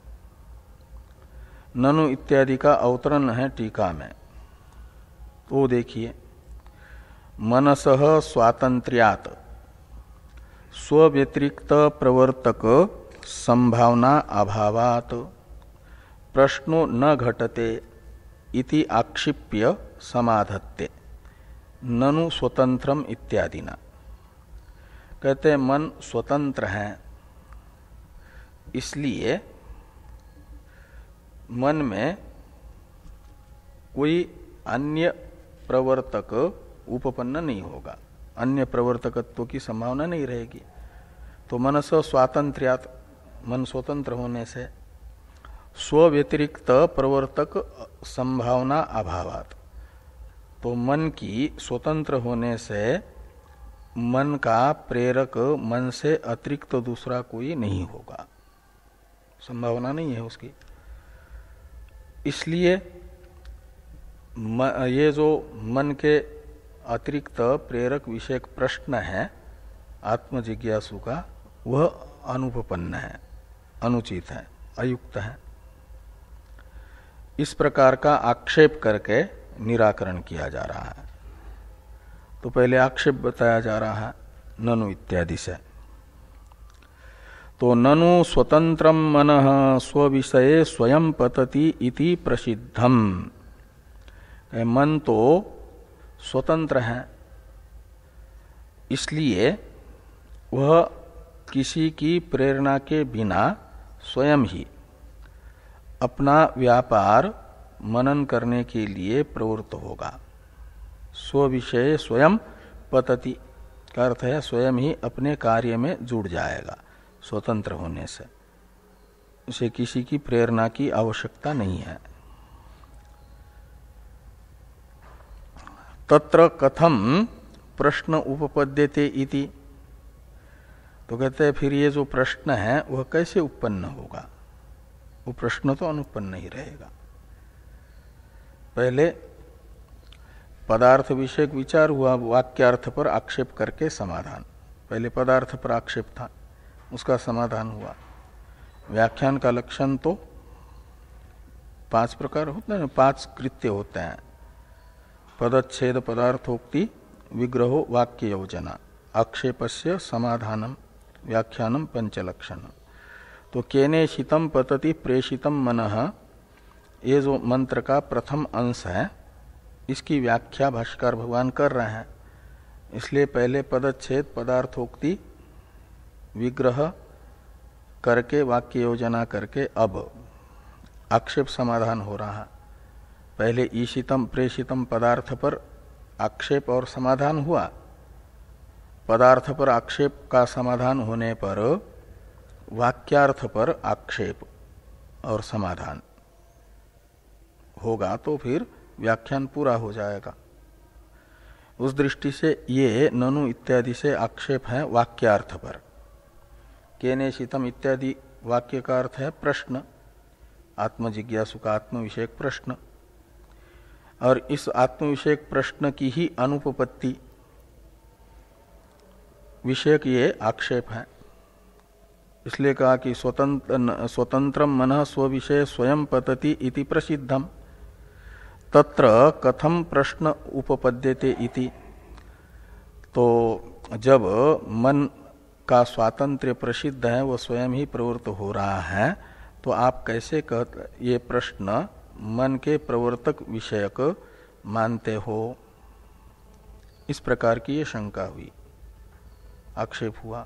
ननु इत्यादि का अवतरण है टीका में, तो देखिए, मनसः स्वातंत्र्यात् स्वव्यतिरिक्त प्रवर्तक संभावना अभावात् प्रश्नो न घटते इति आक्षिप्य समाधत्ते ननु स्वतंत्रम इत्यादि न। कहते मन स्वतंत्र है, इसलिए मन में कोई अन्य प्रवर्तक उपपन्न नहीं होगा, अन्य प्रवर्तकत्व की संभावना नहीं रहेगी। तो मनस स्वातंत्र्यात्, मन स्वतंत्र होने से, स्वव्यतिरिक्त प्रवर्तक संभावना अभावात्, तो मन की स्वतंत्र होने से मन का प्रेरक मन से अतिरिक्त दूसरा कोई नहीं होगा, संभावना नहीं है उसकी। इसलिए ये जो मन के अतिरिक्त प्रेरक विषयक प्रश्न है आत्मजिज्ञासु का, वह अनुपपन्न है, अनुचित है, अयुक्त है। इस प्रकार का आक्षेप करके निराकरण किया जा रहा है। तो पहले आक्षेप बताया जा रहा है ननु इत्यादि से। तो ननु स्वतंत्रम मनः स्वविषये स्वयं पतति इति प्रसिद्धम। मन तो स्वतंत्र है, इसलिए वह किसी की प्रेरणा के बिना स्वयं ही अपना व्यापार मनन करने के लिए प्रवृत्त होगा। स्वविषय स्वयं पतति का अर्थ है स्वयं ही अपने कार्य में जुड़ जाएगा स्वतंत्र होने से, उसे किसी की प्रेरणा की आवश्यकता नहीं है। तत्र कथम प्रश्न उपपद्यते इति। तो कहते हैं फिर ये जो प्रश्न है वह कैसे उत्पन्न होगा, वो प्रश्न तो अनुत्पन्न ही रहेगा। पहले पदार्थ विषयक विचार हुआ, वाक्यार्थ पर आक्षेप करके समाधान। पहले पदार्थ पर आक्षेप था, उसका समाधान हुआ। व्याख्यान का लक्षण तो 5 प्रकार होते हैं, 5 कृत्य होते हैं। पदच्छेद पदार्थोक्ति विग्रहो वाक्य योजना आक्षेपस्य समाधानम व्याख्यानम पंचलक्षण। तो केनेशितम पतति प्रेषितम मनः, ये जो मंत्र का प्रथम अंश है, इसकी व्याख्या भाष्यकार भगवान कर रहे हैं। इसलिए पहले पदच्छेद पदार्थोक्ति विग्रह करके वाक्य योजना करके अब आक्षेप समाधान हो रहा है। पहले ईशितम प्रेषितम पदार्थ पर आक्षेप और समाधान हुआ, पदार्थ पर आक्षेप का समाधान होने पर वाक्यार्थ पर आक्षेप और समाधान होगा, तो फिर व्याख्यान पूरा हो जाएगा। उस दृष्टि से ये ननु इत्यादि से आक्षेप है वाक्यार्थ पर। केनेशितम इत्यादि वाक्य का अर्थ है प्रश्न, आत्मजिज्ञासु का आत्म विषयक प्रश्न, और इस आत्म विषयक प्रश्न की ही अनुपपत्ति विषयक ये आक्षेप है। इसलिए कहा कि स्वतंत्रम मनः स्वविषय स्वयं पतति इति प्रसिद्धम। तत्र कथम प्रश्न उपपद्यते इति। तो जब मन का स्वातंत्र्य प्रसिद्ध है, वो स्वयं ही प्रवृत्त हो रहा है, तो आप कैसे ये प्रश्न मन के प्रवर्तक विषयक मानते हो? इस प्रकार की ये शंका हुई, आक्षेप हुआ।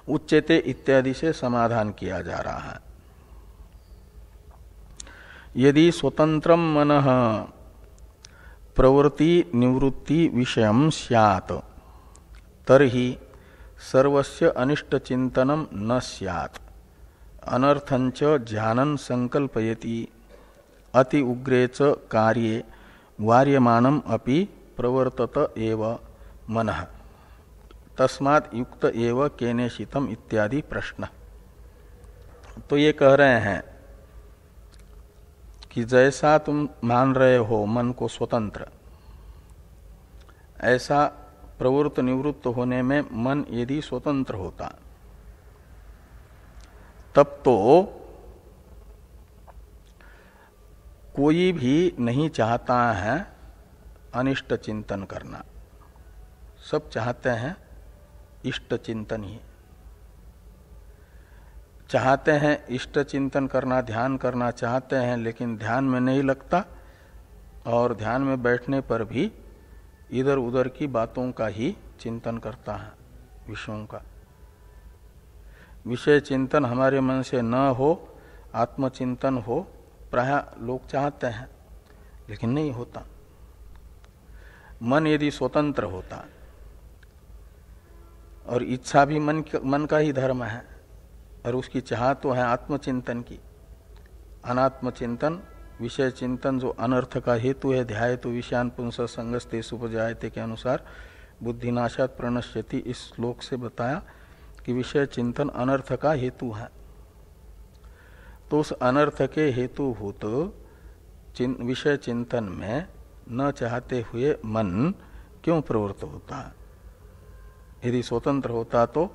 उच्चते इत्यादि से समाधान किया जा रहा है। यदि स्वतंत्रम मनः प्रवृत्ति निवृत्ति विषयम स्यात् तर्हि सर्वस्य अनिष्ट चिंतनम न स्यात्। अनर्थंच ध्यानन संकल्पयति अति उग्रे च कार्ये वार्यमाणम अपि प्रवर्तत एव मनः तस्मात् युक्त एव केनेशितम इत्यादि प्रश्न। तो ये कह रहे हैं कि जैसा तुम मान रहे हो मन को स्वतंत्र, ऐसा प्रवृत्त निवृत्त होने में मन यदि स्वतंत्र होता तब तो कोई भी नहीं चाहता है अनिष्ट चिंतन करना, सब चाहते हैं इष्ट चिंतन ही चाहते हैं। इष्ट चिंतन करना, ध्यान करना चाहते हैं, लेकिन ध्यान में नहीं लगता और ध्यान में बैठने पर भी इधर उधर की बातों का ही चिंतन करता है, विषयों का। विषय चिंतन हमारे मन से न हो, आत्मचिंतन हो, प्राय लोग चाहते हैं, लेकिन नहीं होता। मन यदि स्वतंत्र होता, और इच्छा भी मन का ही धर्म है, और उसकी चाह तो है आत्मचिंतन की। अनात्मचिंतन, विषय चिंतन जो अनर्थ का हेतु है, ध्याय तो विषयान पुंस संगस्ते सुपजायते के अनुसार बुद्धिनाशात प्रणश्यति, इस श्लोक से बताया कि विषय चिंतन अनर्थ का हेतु है। तो उस अनर्थ के हेतुभूत विषय चिंतन में न चाहते हुए मन क्यों प्रवृत्त होता है? यदि स्वतंत्र होता तो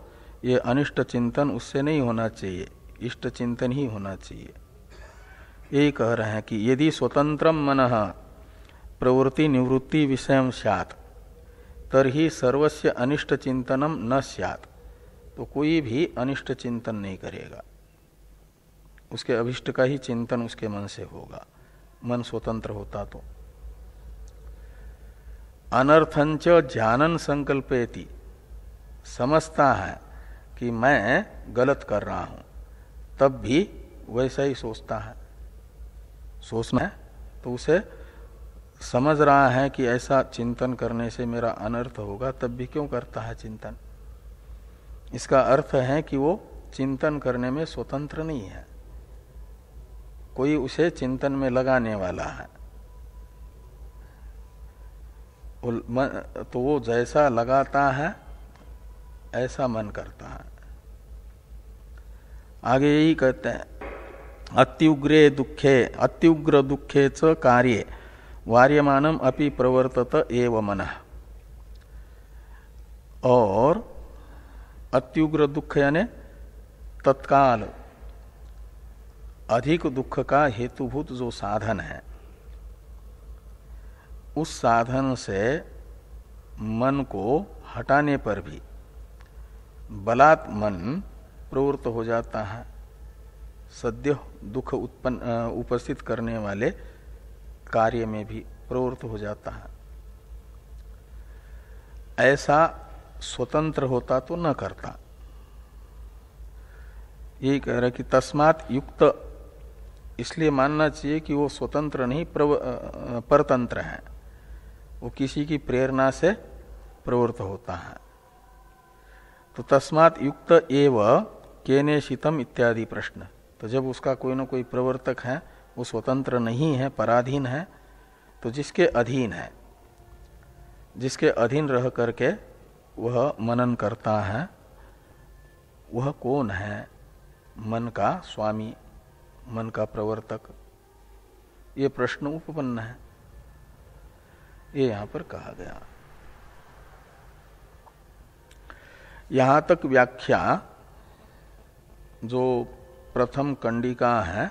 ये अनिष्ट चिंतन उससे नहीं होना चाहिए, इष्ट चिंतन ही होना चाहिए। यही कह रहे हैं कि यदि स्वतंत्रम मनः प्रवृत्ति निवृत्ति विषयम स्यात् तर्हि सर्वस्य अनिष्ट चिंतनम न स्यात्। तो कोई भी अनिष्ट चिंतन नहीं करेगा, उसके अभिष्ट का ही चिंतन उसके मन से होगा, मन स्वतंत्र होता तो। अनर्थंच ज्ञानन संकल्पेति, समझता है कि मैं गलत कर रहा हूं, तब भी वैसा ही सोचता है। सोचना है तो उसे समझ रहा है कि ऐसा चिंतन करने से मेरा अनर्थ होगा, तब भी क्यों करता है चिंतन? इसका अर्थ है कि वो चिंतन करने में स्वतंत्र नहीं है, कोई उसे चिंतन में लगाने वाला है। तो वो जैसा लगाता है ऐसा मन करता है। आगे यही कहते हैं, अत्युग्र दुखे च कार्ये वार्यमानम अपि प्रवर्तत एव मनः। और अत्युग्र दुख यानी तत्काल अधिक दुख का हेतुभूत जो साधन है, उस साधन से मन को हटाने पर भी बलात् मन प्रवृत्त हो जाता है, सद्य दुख उपस्थित करने वाले कार्य में भी प्रवृत्त हो जाता है। ऐसा स्वतंत्र होता तो न करता। यही कह रहा कि तस्मात् युक्त, इसलिए मानना चाहिए कि वो स्वतंत्र नहीं परतंत्र है, वो किसी की प्रेरणा से प्रवृत्त होता है। तो तस्मात् युक्त एव केनेशितम इत्यादि प्रश्न। तो जब उसका कोई न कोई प्रवर्तक है, वो स्वतंत्र नहीं है, पराधीन है, तो जिसके अधीन है, जिसके अधीन रह करके वह मनन करता है, वह कौन है? मन का स्वामी, मन का प्रवर्तक। ये प्रश्न उपपन्न है, ये यहां पर कहा गया। यहां तक व्याख्या जो प्रथम कंडिका है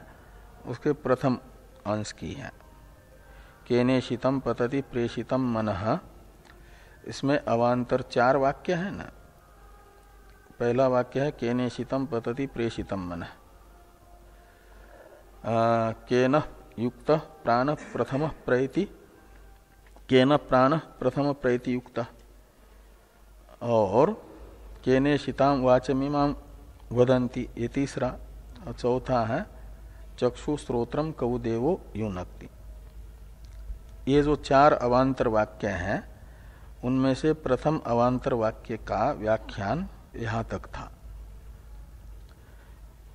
उसके प्रथम अंश की है। केनेशितम पतति प्रेषितम मनः, इसमें अवान्तर 4 वाक्य है ना। पहला वाक्य है केनेशितम पतति प्रेषितम मनः, केन युक्त प्राण प्रथम प्रैति, केन प्राण प्रथम प्रैति युक्त, और केनेशिताम वाचमिमाम वदन्ति, ये तीसरा। और चौथा है चक्षु श्रोत्रम कौदेवो युनक्ति। ये जो 4 अवान्तर वाक्य हैं, उनमें से प्रथम अवान्तर वाक्य का व्याख्यान यहां तक था।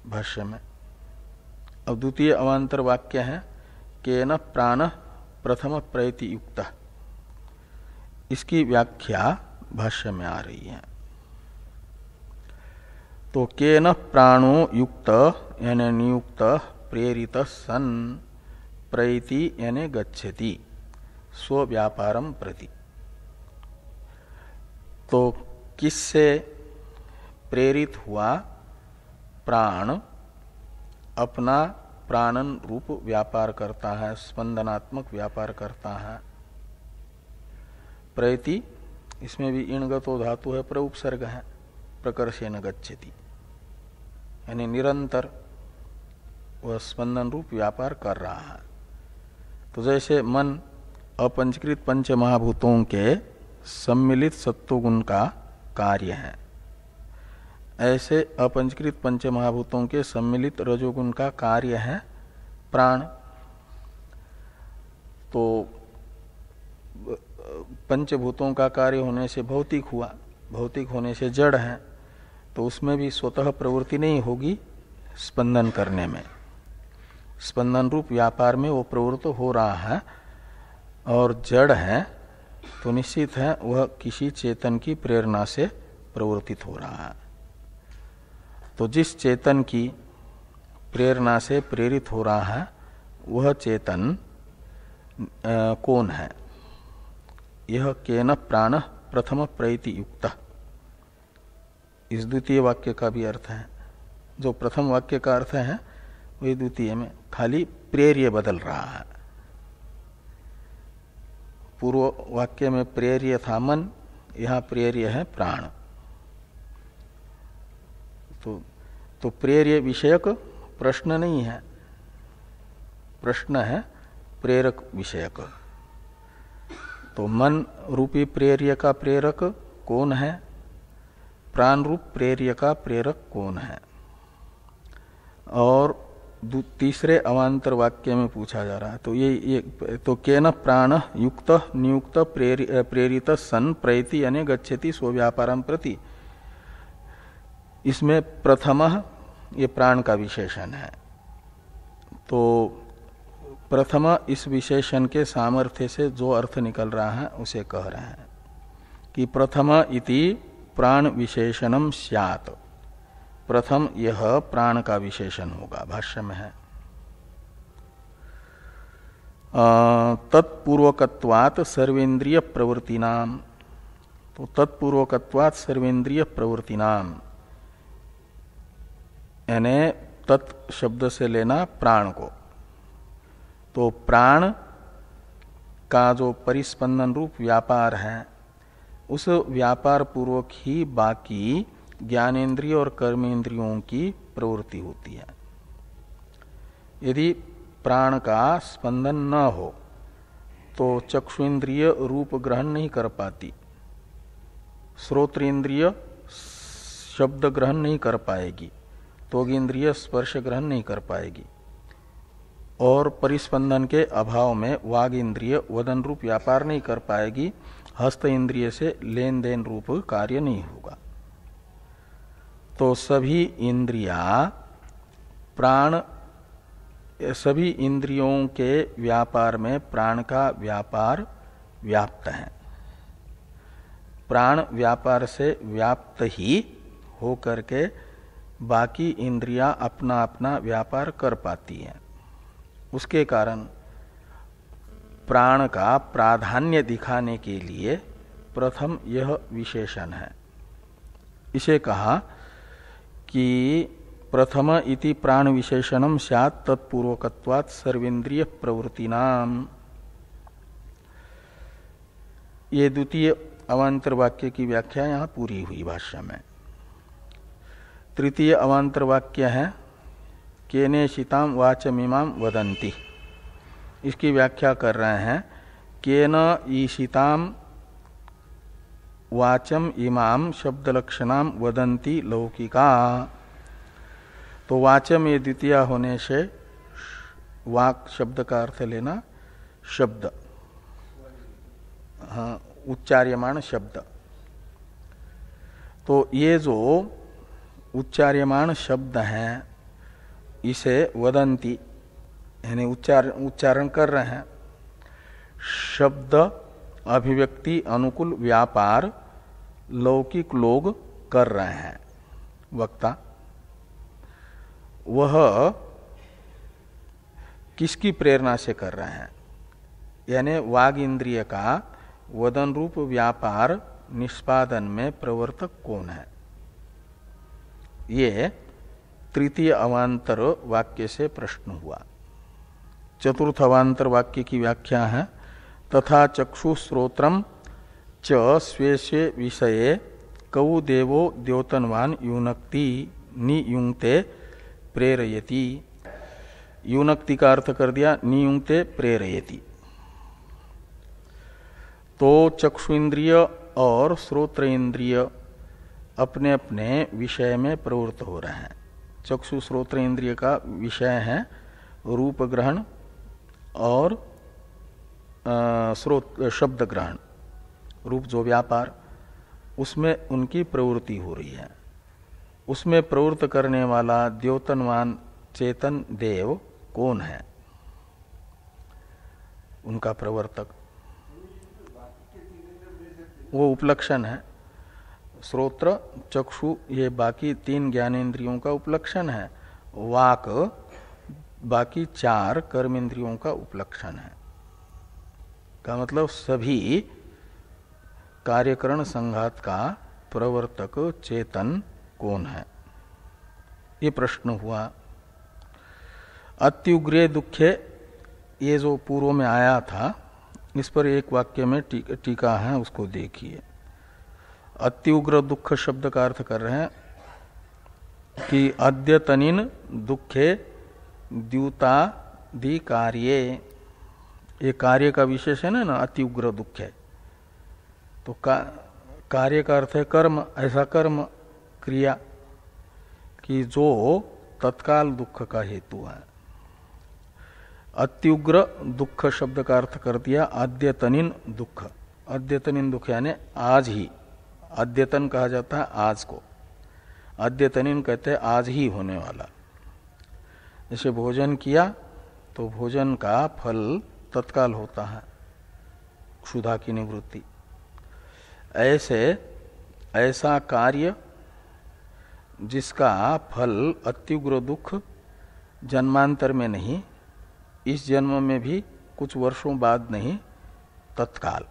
भाष्य में। अब द्वितीय अवान्तर वाक्य है केन प्राण प्रथम प्रयति युक्त, इसकी व्याख्या भाष्य में आ रही है। तो केन प्राणो युक्त यानी नियुक्त प्रेरित सन प्रयति यानी गच्छति स्व व्यापारम प्रति। तो किससे प्रेरित हुआ प्राण अपना प्राणन रूप व्यापार करता है, स्पंदनात्मक व्यापार करता है। प्रयति इसमें भी इणगतो धातु है, प्रउपसर्ग है, प्रकर्षेण गच्छति यानी निरंतर वह स्पंदन रूप व्यापार कर रहा है। तो जैसे मन अपंचकृत पंच महाभूतों के सम्मिलित सत्वगुण का कार्य है, ऐसे अपंचकृत पंच महाभूतों के सम्मिलित रजोगुण का कार्य है प्राण। तो पंचभूतों का कार्य होने से भौतिक हुआ, भौतिक होने से जड़ है, तो उसमें भी स्वतः प्रवृत्ति नहीं होगी स्पंदन करने में। स्पंदन रूप व्यापार में वो प्रवृत्त हो रहा है और जड़ है, तो निश्चित है वह किसी चेतन की प्रेरणा से प्रवर्तित हो रहा है। तो जिस चेतन की प्रेरणा से प्रेरित हो रहा है वह चेतन कौन है? यह केन प्राण प्रथम प्रयति युक्त, इस द्वितीय वाक्य का भी अर्थ है। जो प्रथम वाक्य का अर्थ है वही द्वितीय में खाली प्रेर्य बदल रहा है। पूर्व वाक्य में प्रेर्य था मन, यहाँ प्रेर्य है प्राण। तो प्रेर्य विषयक प्रश्न नहीं है, प्रश्न है प्रेरक विषयक। तो मन रूपी प्रेर्य का प्रेरक कौन है? प्राण रूप प्रेर्य का प्रेरक कौन है? और तीसरे अवान्तर वाक्य में पूछा जा रहा है। तो ये तो केन प्राण युक्त नियुक्त प्रेरित सन प्रयति यानी गच्छति स्व व्यापारम प्रति, इसमें प्रथम ये प्राण का विशेषण है। तो प्रथम इस विशेषण के सामर्थ्य से जो अर्थ निकल रहा है उसे कह रहे हैं कि प्रथम इति प्राण विशेषणम स्यात्, प्रथम यह प्राण का विशेषण होगा, भाष्य में है। तत्पूर्वकत्वात् सर्वेन्द्रिय प्रवृत्तिनाम, तो तत्पूर्वकत्वात् सर्वेन्द्रिय प्रवृत्तिनाम यानी तत् शब्द से लेना प्राण को। तो प्राण का जो परिस्पंदन रूप व्यापार है उस व्यापार पूर्वक ही बाकी ज्ञानेन्द्रिय और कर्मेंद्रियों की प्रवृत्ति होती है। यदि प्राण का स्पंदन न हो तो चक्षुन्द्रिय रूप ग्रहण नहीं कर पाती, श्रोत्रेंद्रिय शब्द ग्रहण नहीं कर पाएगी, त्वगिंद्रिय स्पर्श ग्रहण नहीं कर पाएगी, और परिस्पंदन के अभाव में वाग इंद्रिय वदन रूप व्यापार नहीं कर पाएगी, हस्त इंद्रिय से लेन देन रूप कार्य नहीं होगा। तो सभी इंद्रियां प्राण, सभी इंद्रियों के व्यापार में प्राण का व्यापार व्याप्त है। प्राण व्यापार से व्याप्त ही हो करके बाकी इंद्रियां अपना अपना व्यापार कर पाती हैं। उसके कारण प्राण का प्राधान्य दिखाने के लिए प्रथम यह विशेषण है। इसे कहा कि प्रथम इति प्राण विशेषणम स्यात् तत्पूर्वकत्वात् सर्वेन्द्रिय प्रवृत्तिनाम। ये द्वितीय अवान्तर वाक्य की व्याख्या यहाँ पूरी हुई भाष्य में। तृतीय अवान्तर वाक्य है केनेशिताम वाचमिमाम वदन्ति, इसकी व्याख्या कर रहे हैं केन ईशिताम वाचम इमाम शब्द लक्षणाम वदन्ति लौकिका। तो वाचम ये द्वितीय होने से वाक शब्द का अर्थ लेना शब्द, हाँ, उच्चार्यमाण शब्द। तो ये जो उच्चार्यमाण शब्द हैं इसे वदंती यानी उच्चारण कर रहे हैं। शब्द अभिव्यक्ति अनुकूल व्यापार लौकिक लोग कर रहे हैं। वक्ता वह किसकी प्रेरणा से कर रहे हैं, यानी वाग इंद्रिय का वदन रूप व्यापार निष्पादन में प्रवर्तक कौन है। ये तृतीय अवान्तर वाक्य से प्रश्न हुआ। चतुर्थ अवान्तर वाक्य की व्याख्या है तथा चक्षु श्रोत्रम च स्वे स्वे विषये कौ देवो द्योतनवान युनक्ति नियुंक्ते प्रेरयति। युनक्ति का अर्थ कर दिया नियुंक्ते प्रेरयति। तो चक्षु इंद्रिय और श्रोत्र इंद्रिय अपने अपने विषय में प्रवृत्त हो रहे हैं। चक्षु श्रोत्र इंद्रिय का विषय है रूप ग्रहण और शब्द ग्रहण, रूप जो व्यापार, उसमें उनकी प्रवृत्ति हो रही है। उसमें प्रवृत्त करने वाला द्योतनवान चेतन देव कौन है, उनका प्रवर्तक वो उपलक्षण है। श्रोत्र चक्षु ये बाकी तीन ज्ञानेन्द्रियों का उपलक्षण है, वाक बाकी चार कर्मेंद्रियों का उपलक्षण है। का मतलब सभी कार्यकरण संघात का प्रवर्तक चेतन कौन है, ये प्रश्न हुआ। अत्युग्रे दुखे ये जो पूर्व में आया था, इस पर एक वाक्य में टीका है, उसको देखिए। अत्युग्र दुख शब्द का अर्थ कर रहे हैं कि अद्यतनिन दुखे द्यूतादि कार्ये, ये कार्य का विशेष है ना अत्युग्र दुख है। तो कार्य का अर्थ है कर्म, ऐसा कर्म क्रिया कि जो तत्काल दुख का हेतु है। अत्युग्र दुख शब्द का अर्थ कर दिया अद्यतनिन दुख। अद्यतनिन दुख यानी आज ही, अद्यतन कहा जाता है आज को, अद्यतनिन कहते हैं आज ही होने वाला। जैसे भोजन किया तो भोजन का फल तत्काल होता है, क्षुधा की निवृत्ति। ऐसा कार्य जिसका फल अत्युग्र दुख जन्मांतर में नहीं, इस जन्म में भी कुछ वर्षों बाद नहीं, तत्काल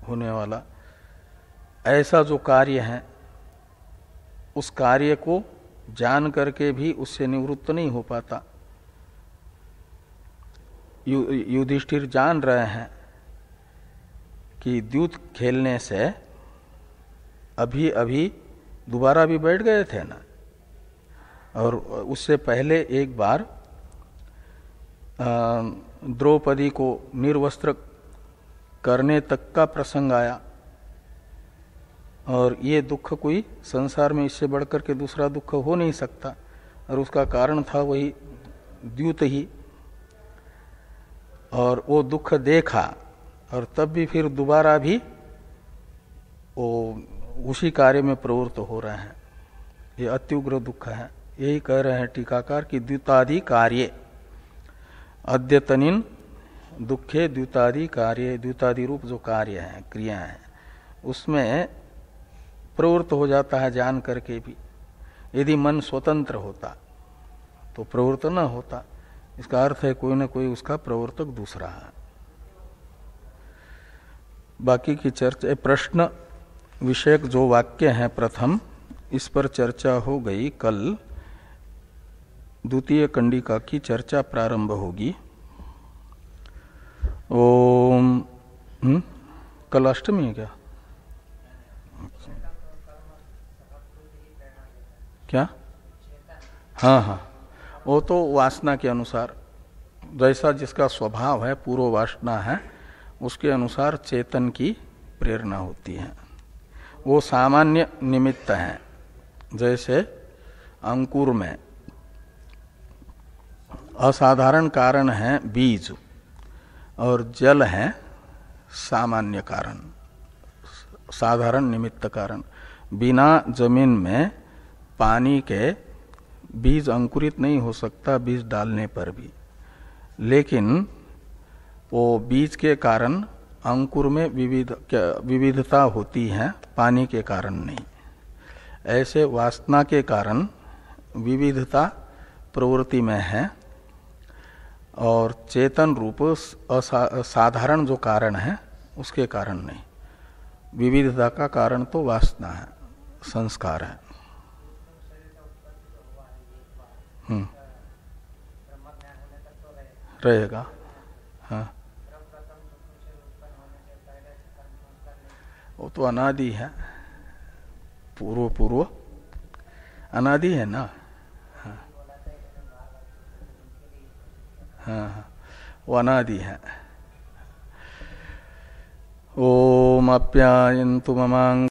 होने वाला, ऐसा जो कार्य है, उस कार्य को जान करके भी उससे निवृत्त नहीं हो पाता। युधिष्ठिर जान रहे हैं कि द्यूत खेलने से अभी अभी दोबारा भी बैठ गए थे ना, और उससे पहले एक बार द्रौपदी को निर्वस्त्र करने तक का प्रसंग आया, और ये दुख कोई संसार में इससे बढ़कर के दूसरा दुख हो नहीं सकता, और उसका कारण था वही द्यूत ही। और वो दुख देखा और तब भी फिर दोबारा भी वो उसी कार्य में प्रवृत्त हो रहे हैं। ये अत्युग्र दुख है। यही कह रहे हैं टीकाकार कि द्यूतादि कार्य, अद्यतनिन दुखे द्यूतादि कार्य, द्यूतादि रूप जो कार्य है, क्रिया है, उसमें प्रवृत्त हो जाता है जान करके भी। यदि मन स्वतंत्र होता तो प्रवृत्त न होता। इसका अर्थ है कोई न कोई उसका प्रवर्तक दूसरा है। बाकी की चर्चा, प्रश्न विषयक जो वाक्य है प्रथम, इस पर चर्चा हो गई। कल द्वितीय कंडिका की चर्चा प्रारंभ होगी। ओम कल अष्टमी है क्या? क्या? हाँ, वो तो वासना के अनुसार, जैसा जिसका स्वभाव है, पूर्व वासना है, उसके अनुसार चेतन की प्रेरणा होती है। वो सामान्य निमित्त है। जैसे अंकुर में असाधारण कारण है बीज, और जल है सामान्य कारण, साधारण निमित्त कारण। बिना जमीन में पानी के बीज अंकुरित नहीं हो सकता बीज डालने पर भी, लेकिन वो बीज के कारण अंकुर में विविधता होती है, पानी के कारण नहीं। ऐसे वासना के कारण विविधता प्रवृत्ति में है और चेतन रूप साधारण जो कारण है उसके कारण नहीं। विविधता का कारण तो वासना है, संस्कार है। रहेगा। हाँ, वो तो अनादि है, पूर्व पूर्व अनादि है ना। हाँ हाँ, वो अनादि है। ओम आप्यायन्तु ममांग